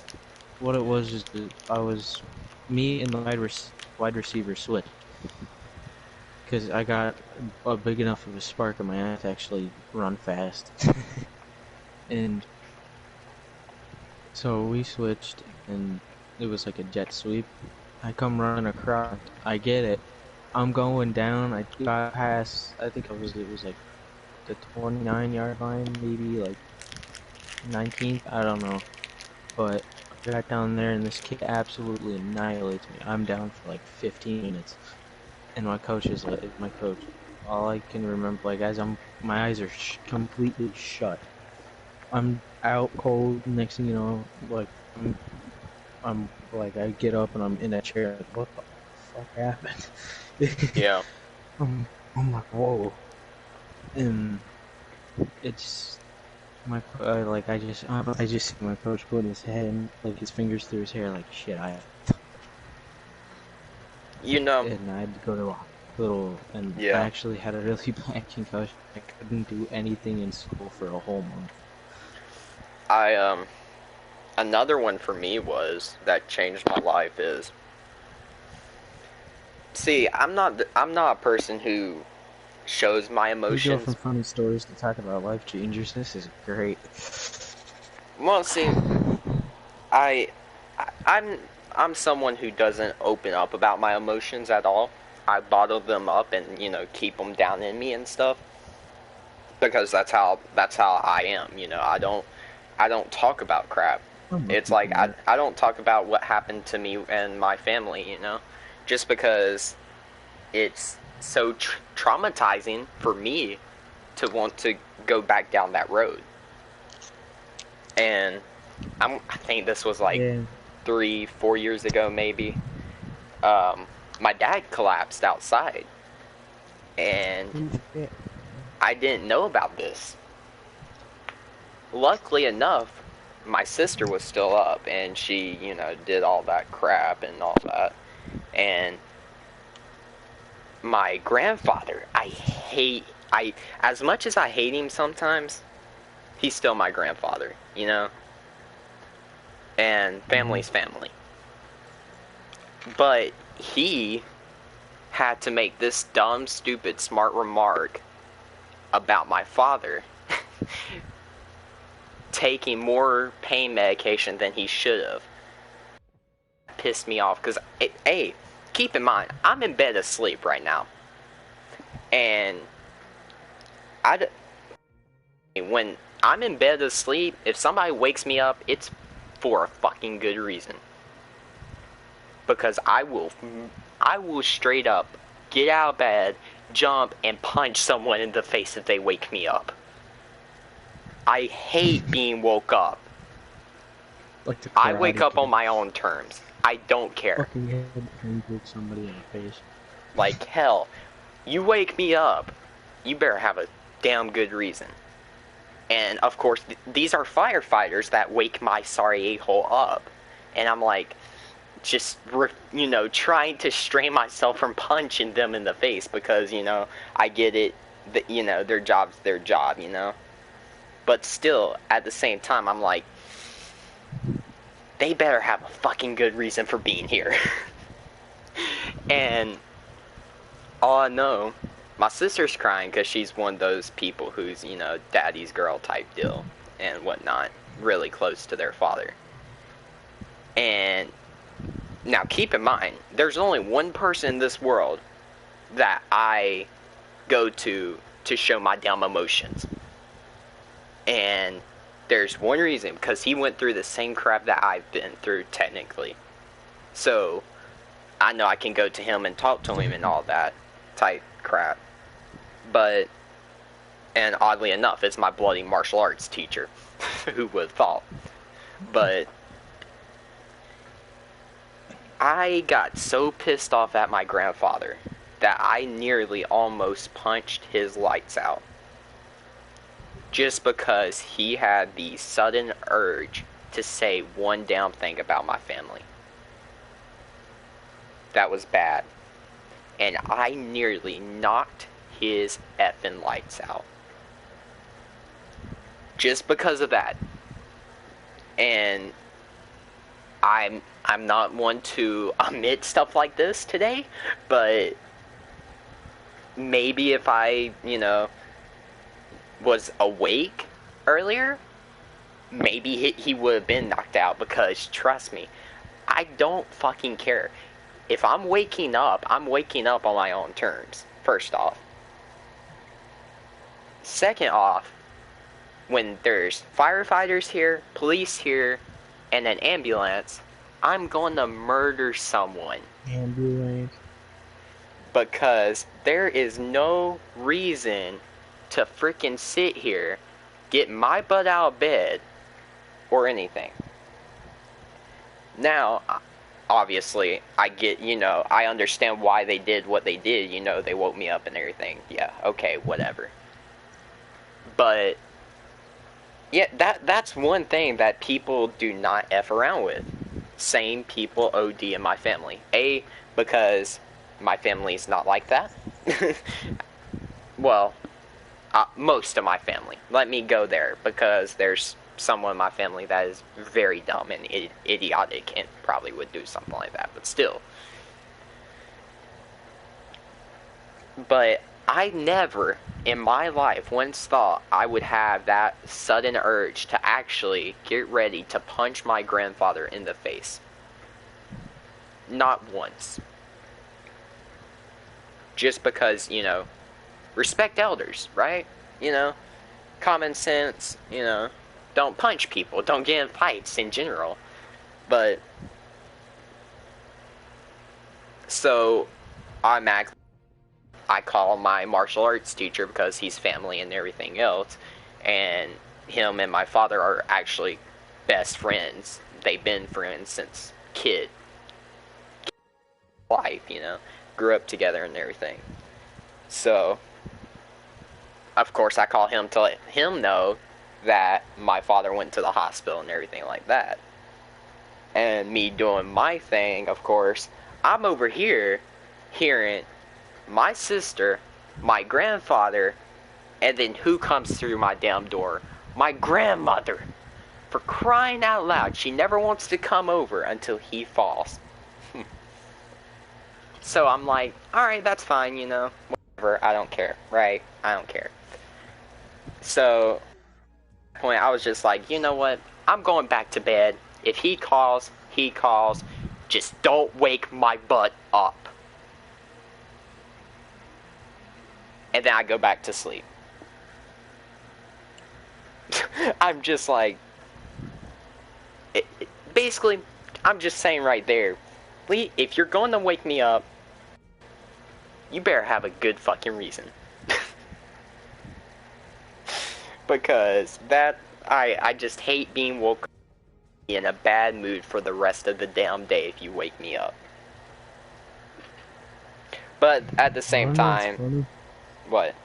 what it was is that I was me and the wide receiver switched because I got a big enough of a spark in my ass to actually run fast, and so we switched, and it was like a jet sweep. I come running across, I get it. I'm going down. I got past. I think it was like the 29-yard line, maybe like 19th. I don't know, but I got down there, and this kid absolutely annihilates me. I'm down for like 15 minutes. And my coach is like, my coach, all I can remember, like, my eyes are completely shut. I'm out cold. Next thing you know, like, I'm like, I get up and I'm in that chair. Like, what the fuck happened? Yeah. I'm like, whoa. And it's my like I just see my coach put his head like his fingers through his hair like shit. You know, And I'd go to a hospital, and I yeah. actually had a really bad concussion. I couldn't do anything in school for a whole month. I another one for me was that changed my life is, see, I'm not a person who shows my We go from emotions. funny stories to talk about life changers. This is great. Well, see, I, I'm someone who doesn't open up about my emotions at all. I bottle them up and keep them down in me and stuff because that's how I am. I don't talk about crap. Most It's like people I are. I don't talk about what happened to me and my family. Just because it's so traumatizing for me to want to go back down that road. And I think this was like Yeah. 3, 4 years ago, maybe. My dad collapsed outside, and Oh shit. I didn't know about this. Luckily enough, my sister was still up, and she, did all that crap and all that. And my grandfather, as much as I hate him sometimes, he's still my grandfather. And Mm-hmm. family's family. But he had to make this dumb, stupid, smart remark about my father taking more pain medication than he should have. Pissed me off because, hey, keep in mind, I'm in bed asleep right now. And when I'm in bed asleep, if somebody wakes me up, it's for a fucking good reason. Because I will straight up get out of bed, jump, and punch someone in the face if they wake me up. I hate being woke up. Like the I wake Karate up on Kid. my own terms. I don't care. Fucking head pancake somebody in the face. Like, hell, you wake me up, you better have a damn good reason. And, of course, these are firefighters that wake my sorry a-hole up. And I'm like, just, trying to strain myself from punching them in the face because, I get it, that, their job's their job. But still, at the same time, I'm like, they better have a fucking good reason for being here. And all I know, my sister's crying because she's one of those people who's, daddy's girl type deal and whatnot, really close to their father. And now keep in mind, there's only one person in this world that I go to show my damn emotions. And there's one reason, because he went through the same crap that I've been through, technically. So, I know I can go to him and talk to him and all that type crap. But, and oddly enough, it's my bloody martial arts teacher. Who would have thought? But, I got so pissed off at my grandfather that I nearly almost punched his lights out. Just because he had the sudden urge to say one damn thing about my family. That was bad. And I nearly knocked his effing lights out. Just because of that. And I'm not one to admit stuff like this today, but maybe if I, was awake earlier, maybe he would have been knocked out, because trust me, I don't fucking care. If I'm waking up on my own terms, first off. Second off, when there's firefighters here, police here, and an ambulance, I'm going to murder someone. Ambulance. Because there is no reason to freaking sit here, get my butt out of bed, or anything. Now, obviously, I get, I understand why they did what they did. They woke me up and everything. Yeah, okay, whatever. But yeah, that's one thing that people do not F around with. Same people OD in my family. Because my family's not like that. Well, most of my family. Let me go there, because there's someone in my family that is very dumb and idiotic and probably would do something like that, but still. But I never in my life once thought I would have that sudden urge to actually get ready to punch my grandfather in the face. Not once. Just because, respect elders, right? Common sense, don't punch people, don't get in fights in general. But, so, I call my martial arts teacher because he's family and everything else, and him and my father are actually best friends. They've been friends since life, grew up together and everything. So, of course, I call him to let him know that my father went to the hospital and everything like that. And me doing my thing, of course, I'm over here hearing my sister, my grandfather, and then who comes through my damn door? My grandmother. For crying out loud, she never wants to come over until he falls. So I'm like, alright, that's fine, whatever, I don't care, right? I don't care. So, at that point, I was just like, you know what? I'm going back to bed. If he calls, he calls. Just don't wake my butt up. And then I go back to sleep. I'm just like, basically, I'm just saying right there, Lee, if you're going to wake me up, you better have a good fucking reason. Because I just hate being woke up in a bad mood for the rest of the damn day if you wake me up. But at the same time, what?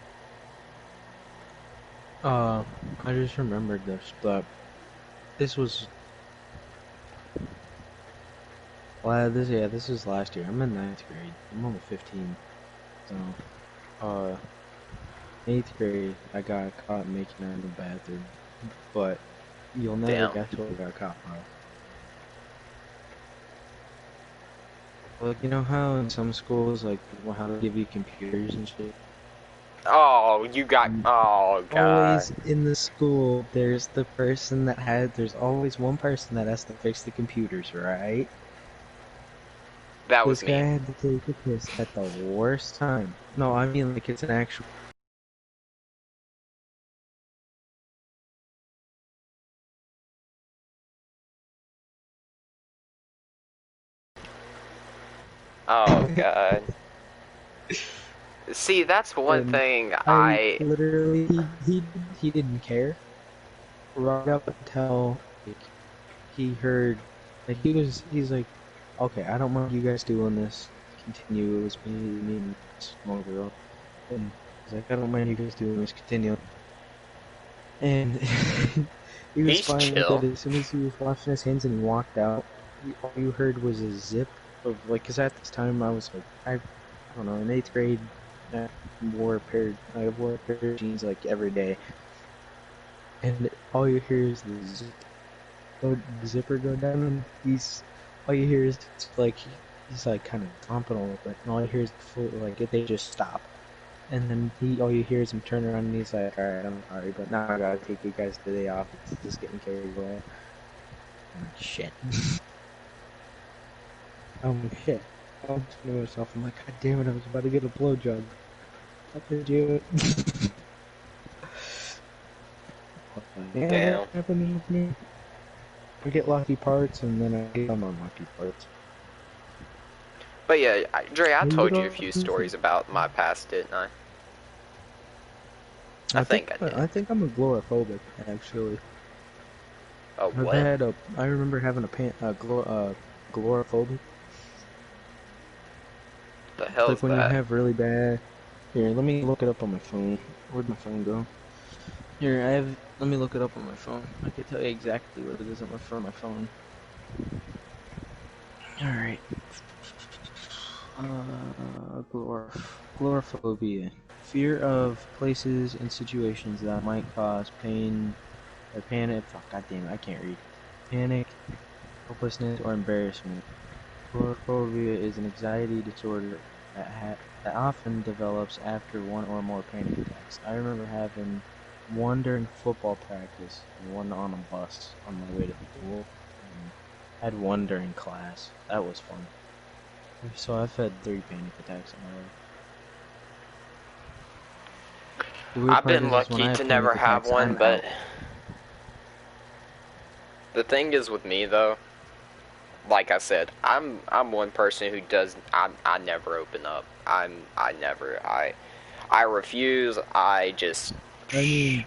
I just remembered this, but this was this was last year. I'm in 9th grade. I'm only 15, so 8th grade, I got caught making out in the bathroom, but you'll never guess what I got caught by. Like, you know how in some schools, like, how they give you computers and shit? Oh, you got, oh god. Always in the school, there's always one person that has to fix the computers, right? That was me. This guy had to take a piss at the worst time. No, I mean, like, it's an actual... Oh god. See, that's one thing I literally, he didn't care. Right up until, like, he heard, like, he's like, okay, I don't mind you guys doing this. Continue. It was me and this small girl. And he's like, I don't mind you guys doing this. Continue. And he was fine with it. As soon as he was washing his hands and he walked out, all you heard was a zip of, like, because at this time I was like, I don't know, in 8th grade, I wore a pair of jeans like every day, and all you hear is the zipper go down, and all you hear is like he's like kind of stomping a little bit, and all you hear is they just stop, and then all you hear is him turn around and he's like, all right, I'm sorry, but now I gotta take you guys today off. It's just getting carried away. I'm like, shit. I'm shit. I'm to myself. I'm like, God damn it! I was about to get a blowjob. How could you? Damn. That happens with me. I get lucky parts, and then I get some unlucky parts. But yeah, Dre, I told you a few stories about my past, didn't I? I think I did. I think I'm agoraphobic, actually. Oh, what? I remember having agoraphobic. The hell is when that? you have really bad... Here, let me look it up on my phone. Where'd my phone go? Here, I have. Let me look it up on my phone. I can tell you exactly what it is on my phone. All right. Glorophobia. Fear of places and situations that might cause pain or panic. Fuck, goddamn it, I can't read. Panic, hopelessness, or embarrassment. Glorophobia is an anxiety disorder that often develops after one or more panic attacks. I remember having one during football practice and one on a bus on my way to school. And I had one during class. That was fun. So I've had 3 panic attacks in my life. The weird I've part been is when lucky I to have never panic have attacks, one, I'm but out. the thing is with me though, like I said, I'm one person who does I never open up. I refuse. I just I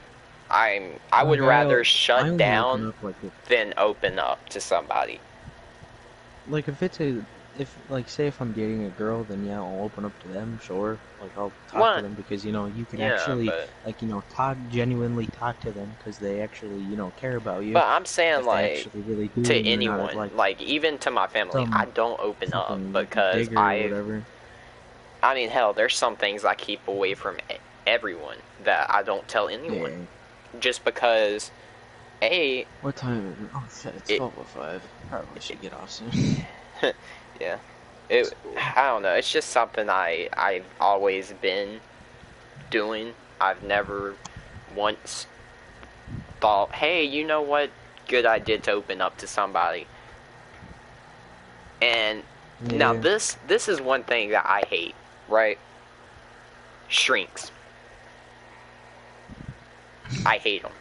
mean, I would rather I shut only open down up like than open up to somebody. if it's like say if I'm dating a girl, then yeah, I'll open up to them, sure. Like I'll talk to What? them because you can Yeah, actually but genuinely talk to them because they actually care about you. I'm saying If they like actually really do, to and you're not anyone, like like even to my family, I some don't open up fucking because digger or whatever. I mean, hell, there's some things I keep away from everyone that I don't tell anyone, Yeah. just because a What time is it? Oh shit, it's it, 12:05. Probably it should get off soon. yeah, School. I don't know. It's just something I've always been doing. I've never once thought, hey, you know what? Good idea to open up to somebody. And now Yeah. this is one thing that I hate, right? Shrinks. I hate them.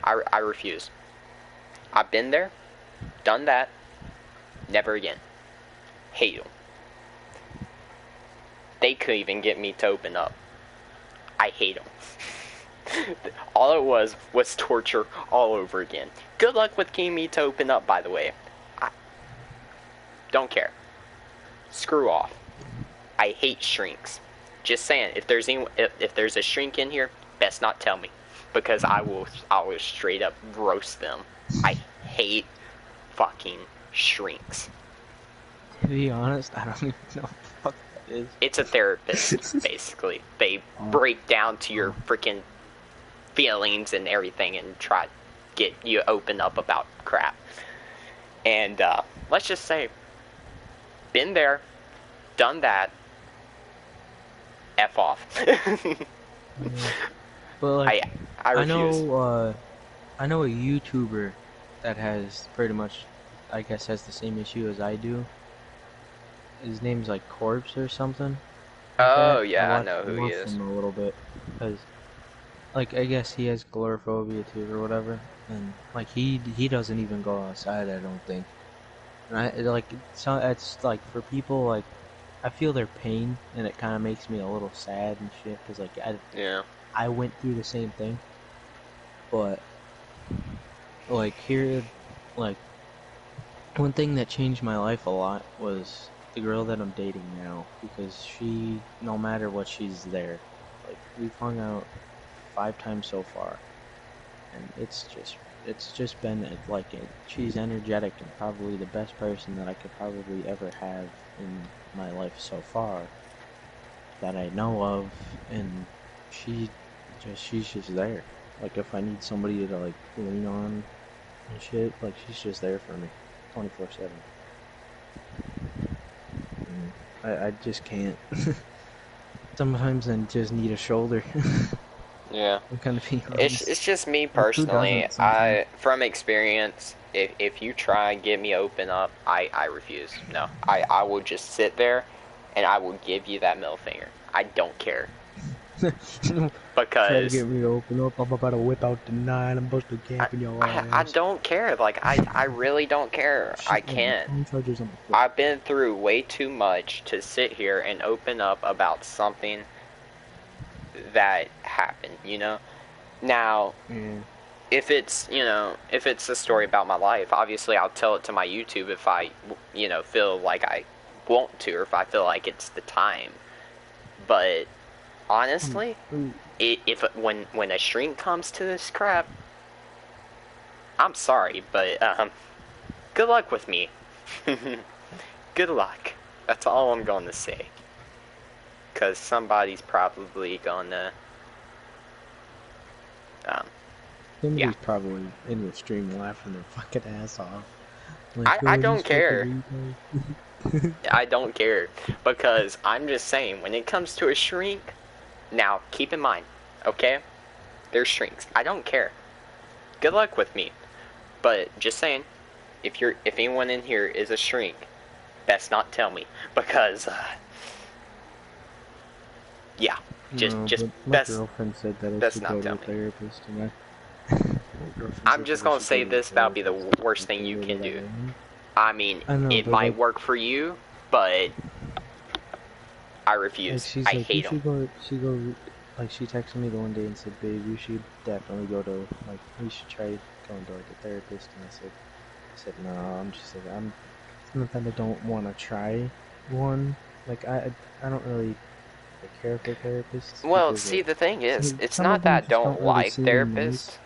I refuse. I've been there, done that, never again. Hate them. They couldn't even get me to open up. I hate them. All it was torture all over again. Good luck with getting me to open up, by the way. I don't care. Screw off. I hate shrinks. Just saying, if there's a shrink in here, best not tell me, because I will straight up roast them. I hate fucking shrinks. To be honest, I don't even know what the fuck that is. It's a therapist, basically. They break down to your freaking feelings and everything and try to get you open up about crap. And let's just say, been there, done that. F off. But like, I refuse. I know a YouTuber that has pretty much, I guess, has the same issue as I do. His name's like Corpse or something like Oh that. yeah, I know I who he watched is. him a little bit because, like, I guess he has glorophobia too or whatever, and like he doesn't even go outside. I don't think. And it's like for people like I feel their pain and it kind of makes me a little sad and shit because like Yeah. I went through the same thing, but like here, like one thing that changed my life a lot was the girl that I'm dating now because she, no matter what, she's there. Like we've hung out 5 times so far, and it's just been like she's energetic and probably the best person that I could probably ever have in my life so far that I know of, and she she's just there. Like if I need somebody to like lean on and shit, like she's just there for me, 24/7. I just can't. Sometimes I just need a shoulder. Yeah. I'm kind of being It's honest. just me Like who personally. doesn't sometimes? From experience, if you try and get me open up, I refuse. No, I will just sit there, and I will give you that middle finger. I don't care Try to because get me to open up. I'm about to whip out the 9. I'm supposed to I camp in your I ass. don't care. Like I really don't care. I Shit, yeah, my can't. phone charger's on my foot. I've been through way too much to sit here and open up about something that happened. Now Yeah. if it's a story about my life, obviously I'll tell it to my YouTube if I feel like I want to, or if I feel like it's the time. But Um, honestly, ooh, if when a shrink comes to this crap, I'm sorry, but good luck with me. Good luck. That's all I'm gonna say. Cause somebody's probably gonna, um, yeah. somebody's probably in your stream laughing their fucking ass off. Like, I oh, these don't care. fucking retards. I don't care because I'm just saying when it comes to a shrink. Now keep in mind, okay? They're shrinks. I don't care. Good luck with me. But just saying, if anyone in here is a shrink, best not tell me because yeah, No, just but my best girlfriend said that I best should not go to tell a me. therapist, and my girlfriend I'm said just that I gonna should go say to a this. That'll be the therapist worst and thing get you rid of can that do. woman. I mean, I know, it but might like, work for you, but I like refuse. she's I like, you hate them. should go. Like she texted me the one day and said, "Babe, you should definitely go to like, you should try going to like a therapist." And I said, no. I'm just like, It's not that I don't want to try one. Like I don't really like, care for therapists Well, because see, the thing is, it's some not of that them I just don't don't really like seem therapists. nice.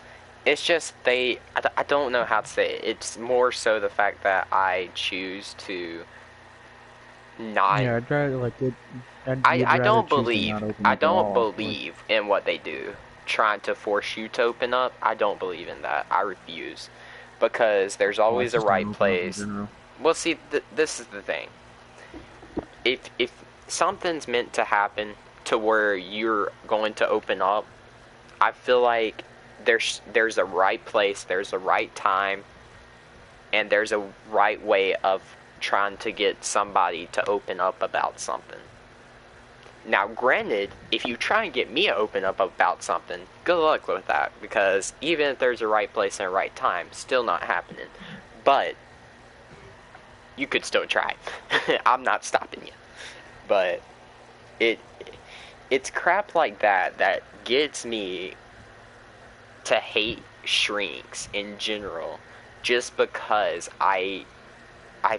It's just I don't know how to say it. It's more so the fact that I choose to not. Yeah, I'd rather like it. Would I rather don't choose to believe. not open I up at don't all. Like, believe in what they do. Trying to force you to open up. I don't believe in that. I refuse. Because there's well, I always a just don't right open up in place. general. Well, see, this is the thing. If something's meant to happen to where you're going to open up, I feel like there's a right place, there's a right time, and there's a right way of trying to get somebody to open up about something. Now, granted, if you try and get me to open up about something, good luck with that, because even if there's a right place and a right time, still not happening. But you could still try. I'm not stopping you. But it it's crap like that that gets me to hate shrinks in general, just because I've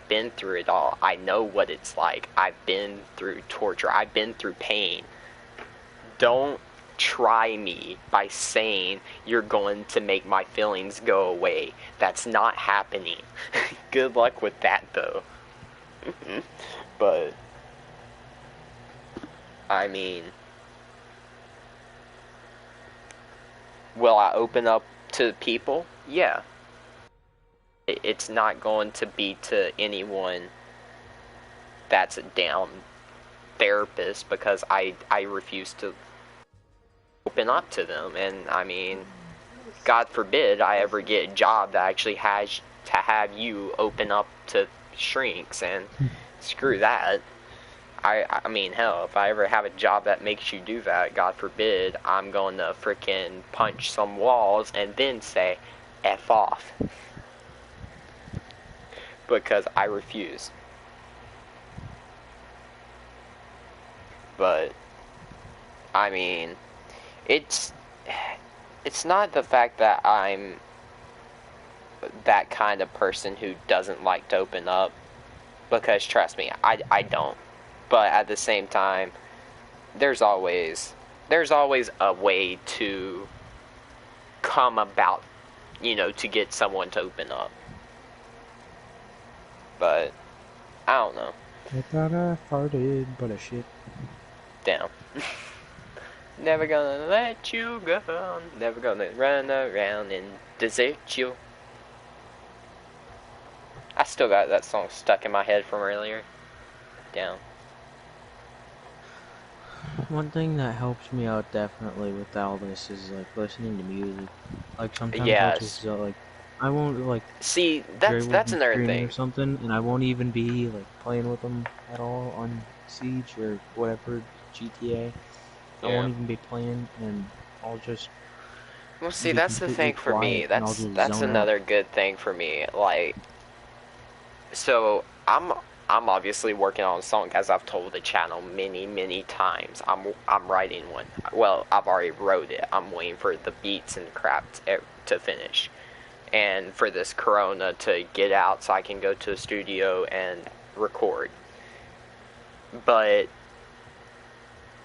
been through it all. I know what it's like. I've been through torture. I've been through pain. Don't try me by saying you're going to make my feelings go away. That's not happening. Good luck with that, though. But I mean, will I open up to people? Yeah. It's not going to be to anyone that's a down therapist, because I refuse to open up to them. And I mean, God forbid I ever get a job that actually has to have you open up to shrinks, and screw that. I mean, hell, if I ever have a job that makes you do that, God forbid, I'm going to frickin' punch some walls and then say, F off. Because I refuse. But, I mean, it's not the fact that I'm that kind of person who doesn't like to open up, because trust me, I don't. But at the same time, there's always a way to come about, to get someone to open up. But I don't know. I thought I farted, but I shit. Damn. Never gonna let you go. Never gonna run around and desert you. I still got that song stuck in my head from earlier. Damn. One thing that helps me out definitely with all this is like listening to music. Like sometimes I'll Yes. just like, I won't like, See, Dre will that's be another streaming or thing. something, and I won't even be like playing with them at all on Siege or whatever GTA. I Yeah. won't even be playing, and I'll just Well, see, be that's the completely thing for me. quiet, and I'll just That's zone out. another good thing for me. Like, so I'm obviously working on a song, as I've told the channel many times. I'm writing one. Well, I've already wrote it. I'm waiting for the beats and crap to finish, and for this Corona to get out so I can go to a studio and record. But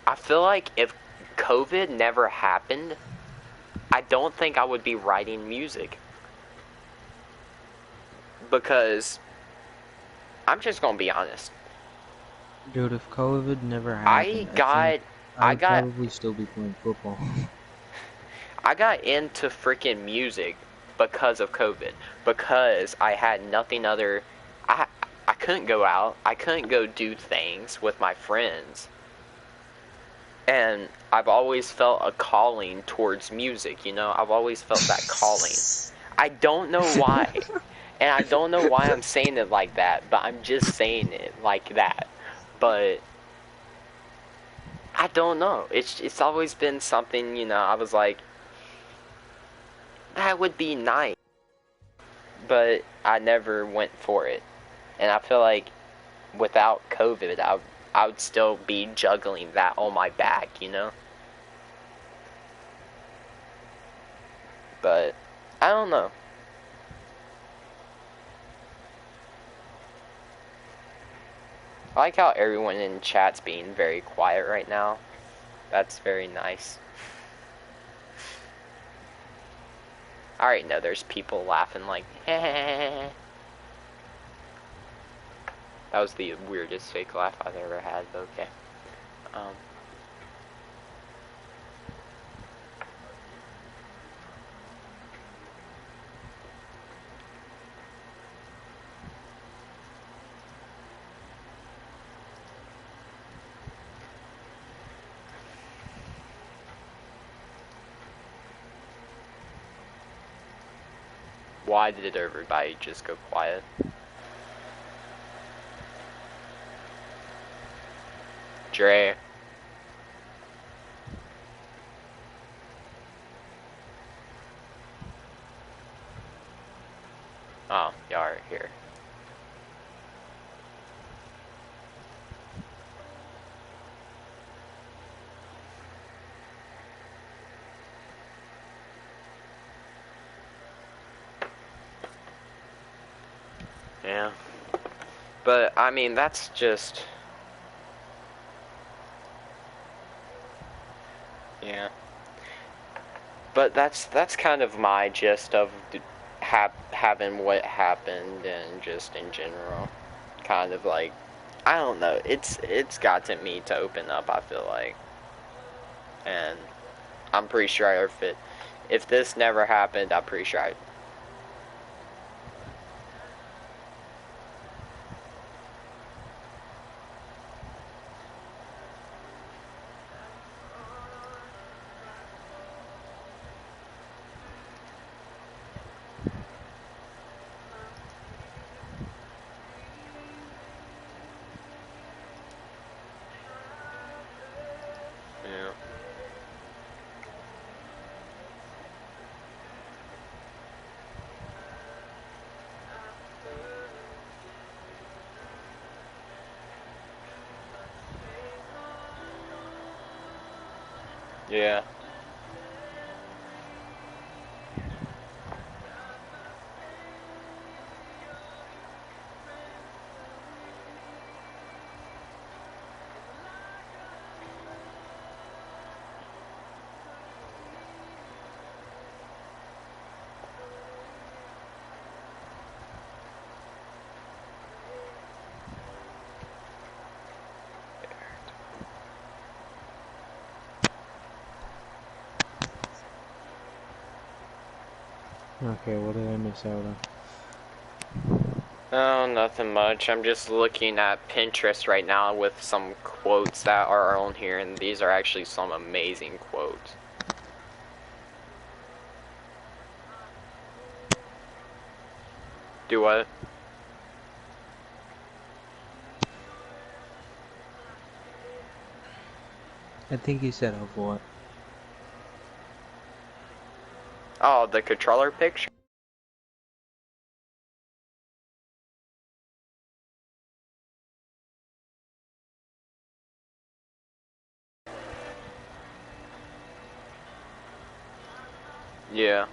I feel like if COVID never happened, I don't think I would be writing music. Because I'm just gonna be honest. Dude, if COVID never I happened, I think got I I would got probably still be playing football. I got into freaking music because of COVID. Because I had nothing other. I I couldn't go out. I couldn't go do things with my friends. And I've always felt a calling towards music, you know? I've always felt that calling. I don't know why. And I don't know why I'm saying it like that, but I'm just saying it like that. But I don't know. It's always been something, you know, I was like, that would be nice. But I never went for it. And I feel like without COVID, I would still be juggling that on my back, you know? But I don't know. I like how everyone in chat's being very quiet right now. That's very nice. I already know there's people laughing like, that was the weirdest fake laugh I've ever had, but okay. Why did everybody just go quiet? Drey. Oh, y'all are here. Yeah. But, I mean, that's just... Yeah. But that's kind of my gist of having what happened and just in general. Kind of like, I don't know, it's gotten me to open up, I feel like. And I'm pretty sure if this never happened, I'm pretty sure yeah. Yeah. Okay, what did I miss out on? Oh, nothing much. I'm just looking at Pinterest right now with some quotes that are on here, and these are actually some amazing quotes. Do what? I think you said of what? Oh, the controller picture? Yeah.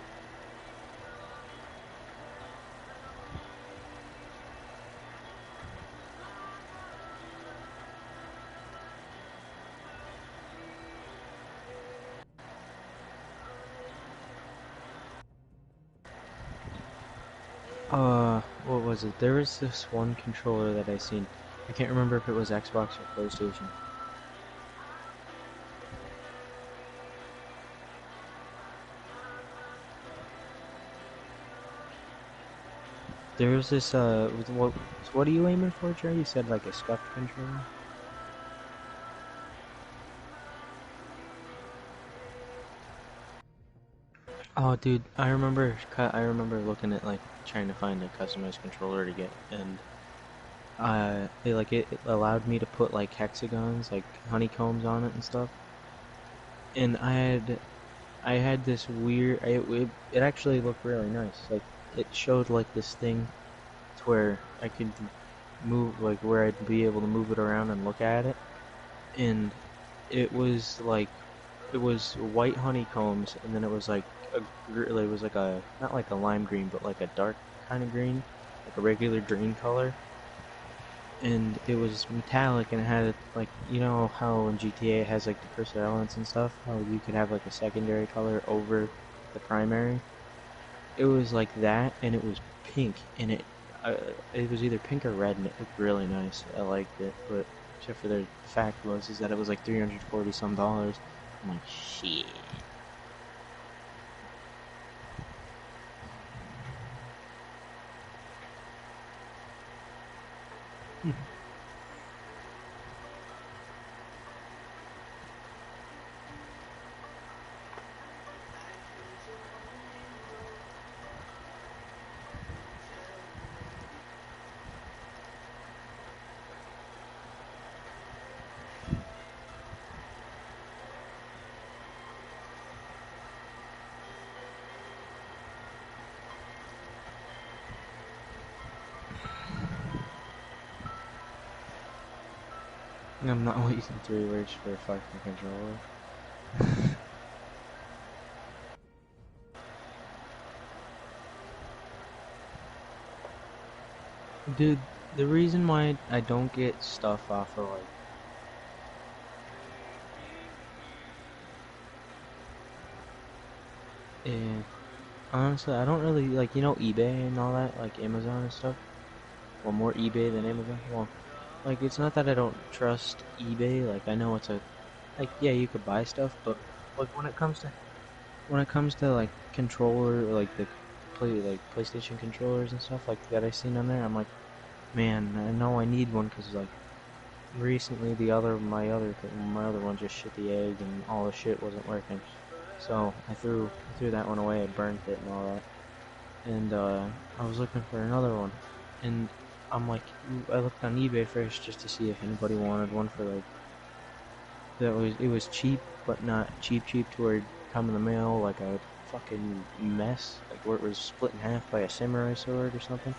What was it? There was this one controller that I seen. I can't remember if it was Xbox or PlayStation. There was this, what are you aiming for, Trey? You said like a scuffed controller? Oh, dude, I remember looking at like trying to find a customized controller to get, and it allowed me to put like hexagons, like honeycombs on it and stuff. And I had this weird, it actually looked really nice. Like it showed like this thing to where I could move, like where I'd be able to move it around and look at it, and it was like it was white honeycombs, and then it was like it was like a not like a lime green, but like a dark kind of green, like a regular green color, and it was metallic, and it had like you know how in GTA it has like the cursor elements and stuff, how you could have like a secondary color over the primary. It was like that, and it was pink, and it was either pink or red, and it looked really nice. I liked it, but except for the fact was is that it was like 340 some dollars. I'm like shit. I'm not wasting 3 weeks for a fucking controller. Dude, the reason why I don't get stuff off of like eh, honestly, I don't really like eBay and all that, like Amazon and stuff. Well, more eBay than Amazon. Well, like it's not that I don't trust eBay. Like I know it's a like yeah, you could buy stuff, but like when it comes to like controller, like the PlayStation controllers and stuff like that I seen on there, I'm like, man, I know I need one because like recently my other one just shit the egg and all the shit wasn't working. So I threw that one away. I burnt it and all that. And I was looking for another one, and I'm like, I looked on eBay first just to see if anybody wanted one for like that was it was cheap, but not cheap to where it'd come in the mail like a fucking mess, like where it was split in half by a samurai sword or something.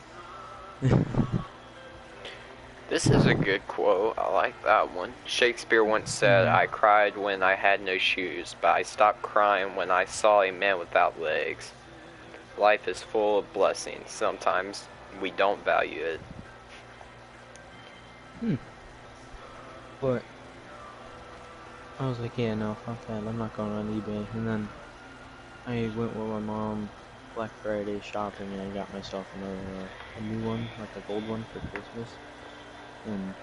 This is a good quote. I like that one. Shakespeare once said, Mm. I cried when I had no shoes, but I stopped crying when I saw a man without legs. Life is full of blessings. Sometimes we don't value it. But I was like, yeah, no, fuck that. I'm not going on eBay. And then I went with my mom Black Friday shopping, and I got myself a new one, like a gold one for Christmas. And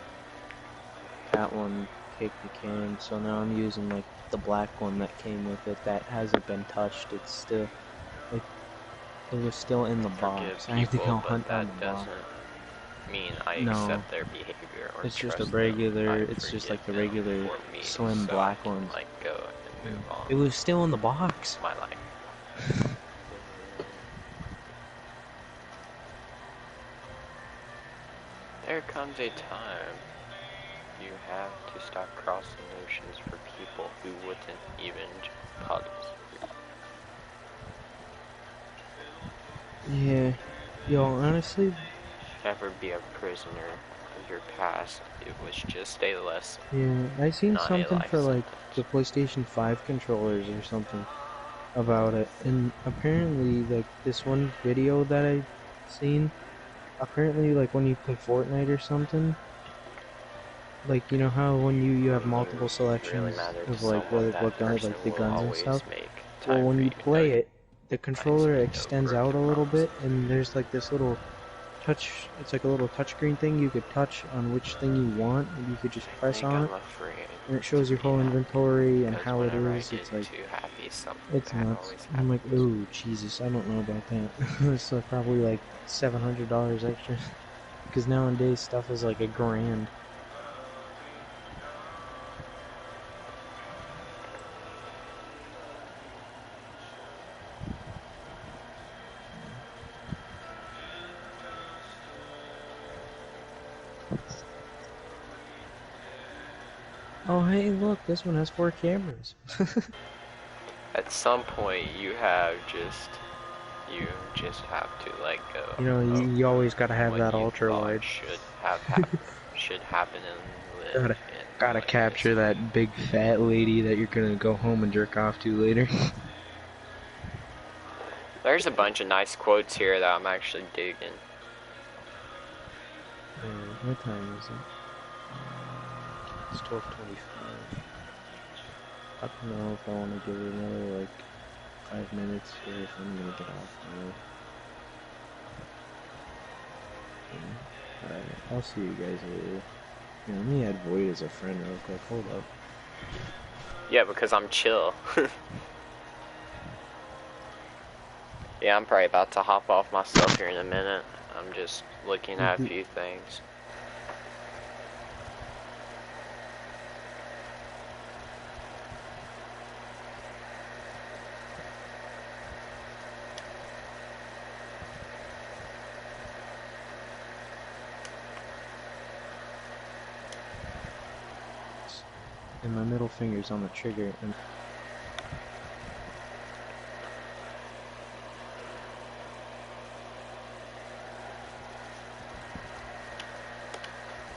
that one kicked the can, so now I'm using like the black one that came with it that hasn't been touched. It's still like it was still in the Forgive box. I had to people, go but hunt down that the box. doesn't mean I No, accept their behavior or it's just a trust them. regular. I It's just forgive like the them regular for me slim so I black can ones. let go and move on It was still in the with box. my life. There comes a time you have to stop crossing oceans for people who wouldn't even puddles. Yeah, yo, honestly, Never be a prisoner of your past. It was just a lesson, yeah, I seen not a something life for like sentence. the PlayStation 5 controllers or something about it, and apparently, like this one video that I seen, apparently, like when you play Fortnite or something, like you know how when you have When multiple you really selections matter to of like someone, what that gun, like person the will guns and always stuff. make Well, time when for you you. No, play it, the Mine's controller been extends over out a little promising. bit, and there's like this little touch. It's like a little touchscreen thing you could touch on which thing you want, and you could just I press think on it, I'm afraid and it to shows your be whole happy inventory and because how it whenever I is. get It's like too happy, something it's bad nuts. always And I'm like, happens. oh Jesus, I don't know about that. It's probably like $700 extra, because nowadays stuff is like $1,000. Oh hey, look, this one has 4 cameras. At some point, you just have to let go You know, of you always gotta have what that you ultra thought wide. should happen and live Gotta in gotta what is capture that big fat lady that you're gonna go home and jerk off to later. There's a bunch of nice quotes here that I'm actually digging. What time is it? It's 12:25. I don't know if I want to give it another like 5 minutes or if I'm gonna get off now. Alright, I'll see you guys later. Here, let me add Void as a friend real quick. Hold up. Yeah, because I'm chill. Yeah, I'm probably about to hop off myself here in a minute. I'm just looking at a few things. And my middle finger's on the trigger, and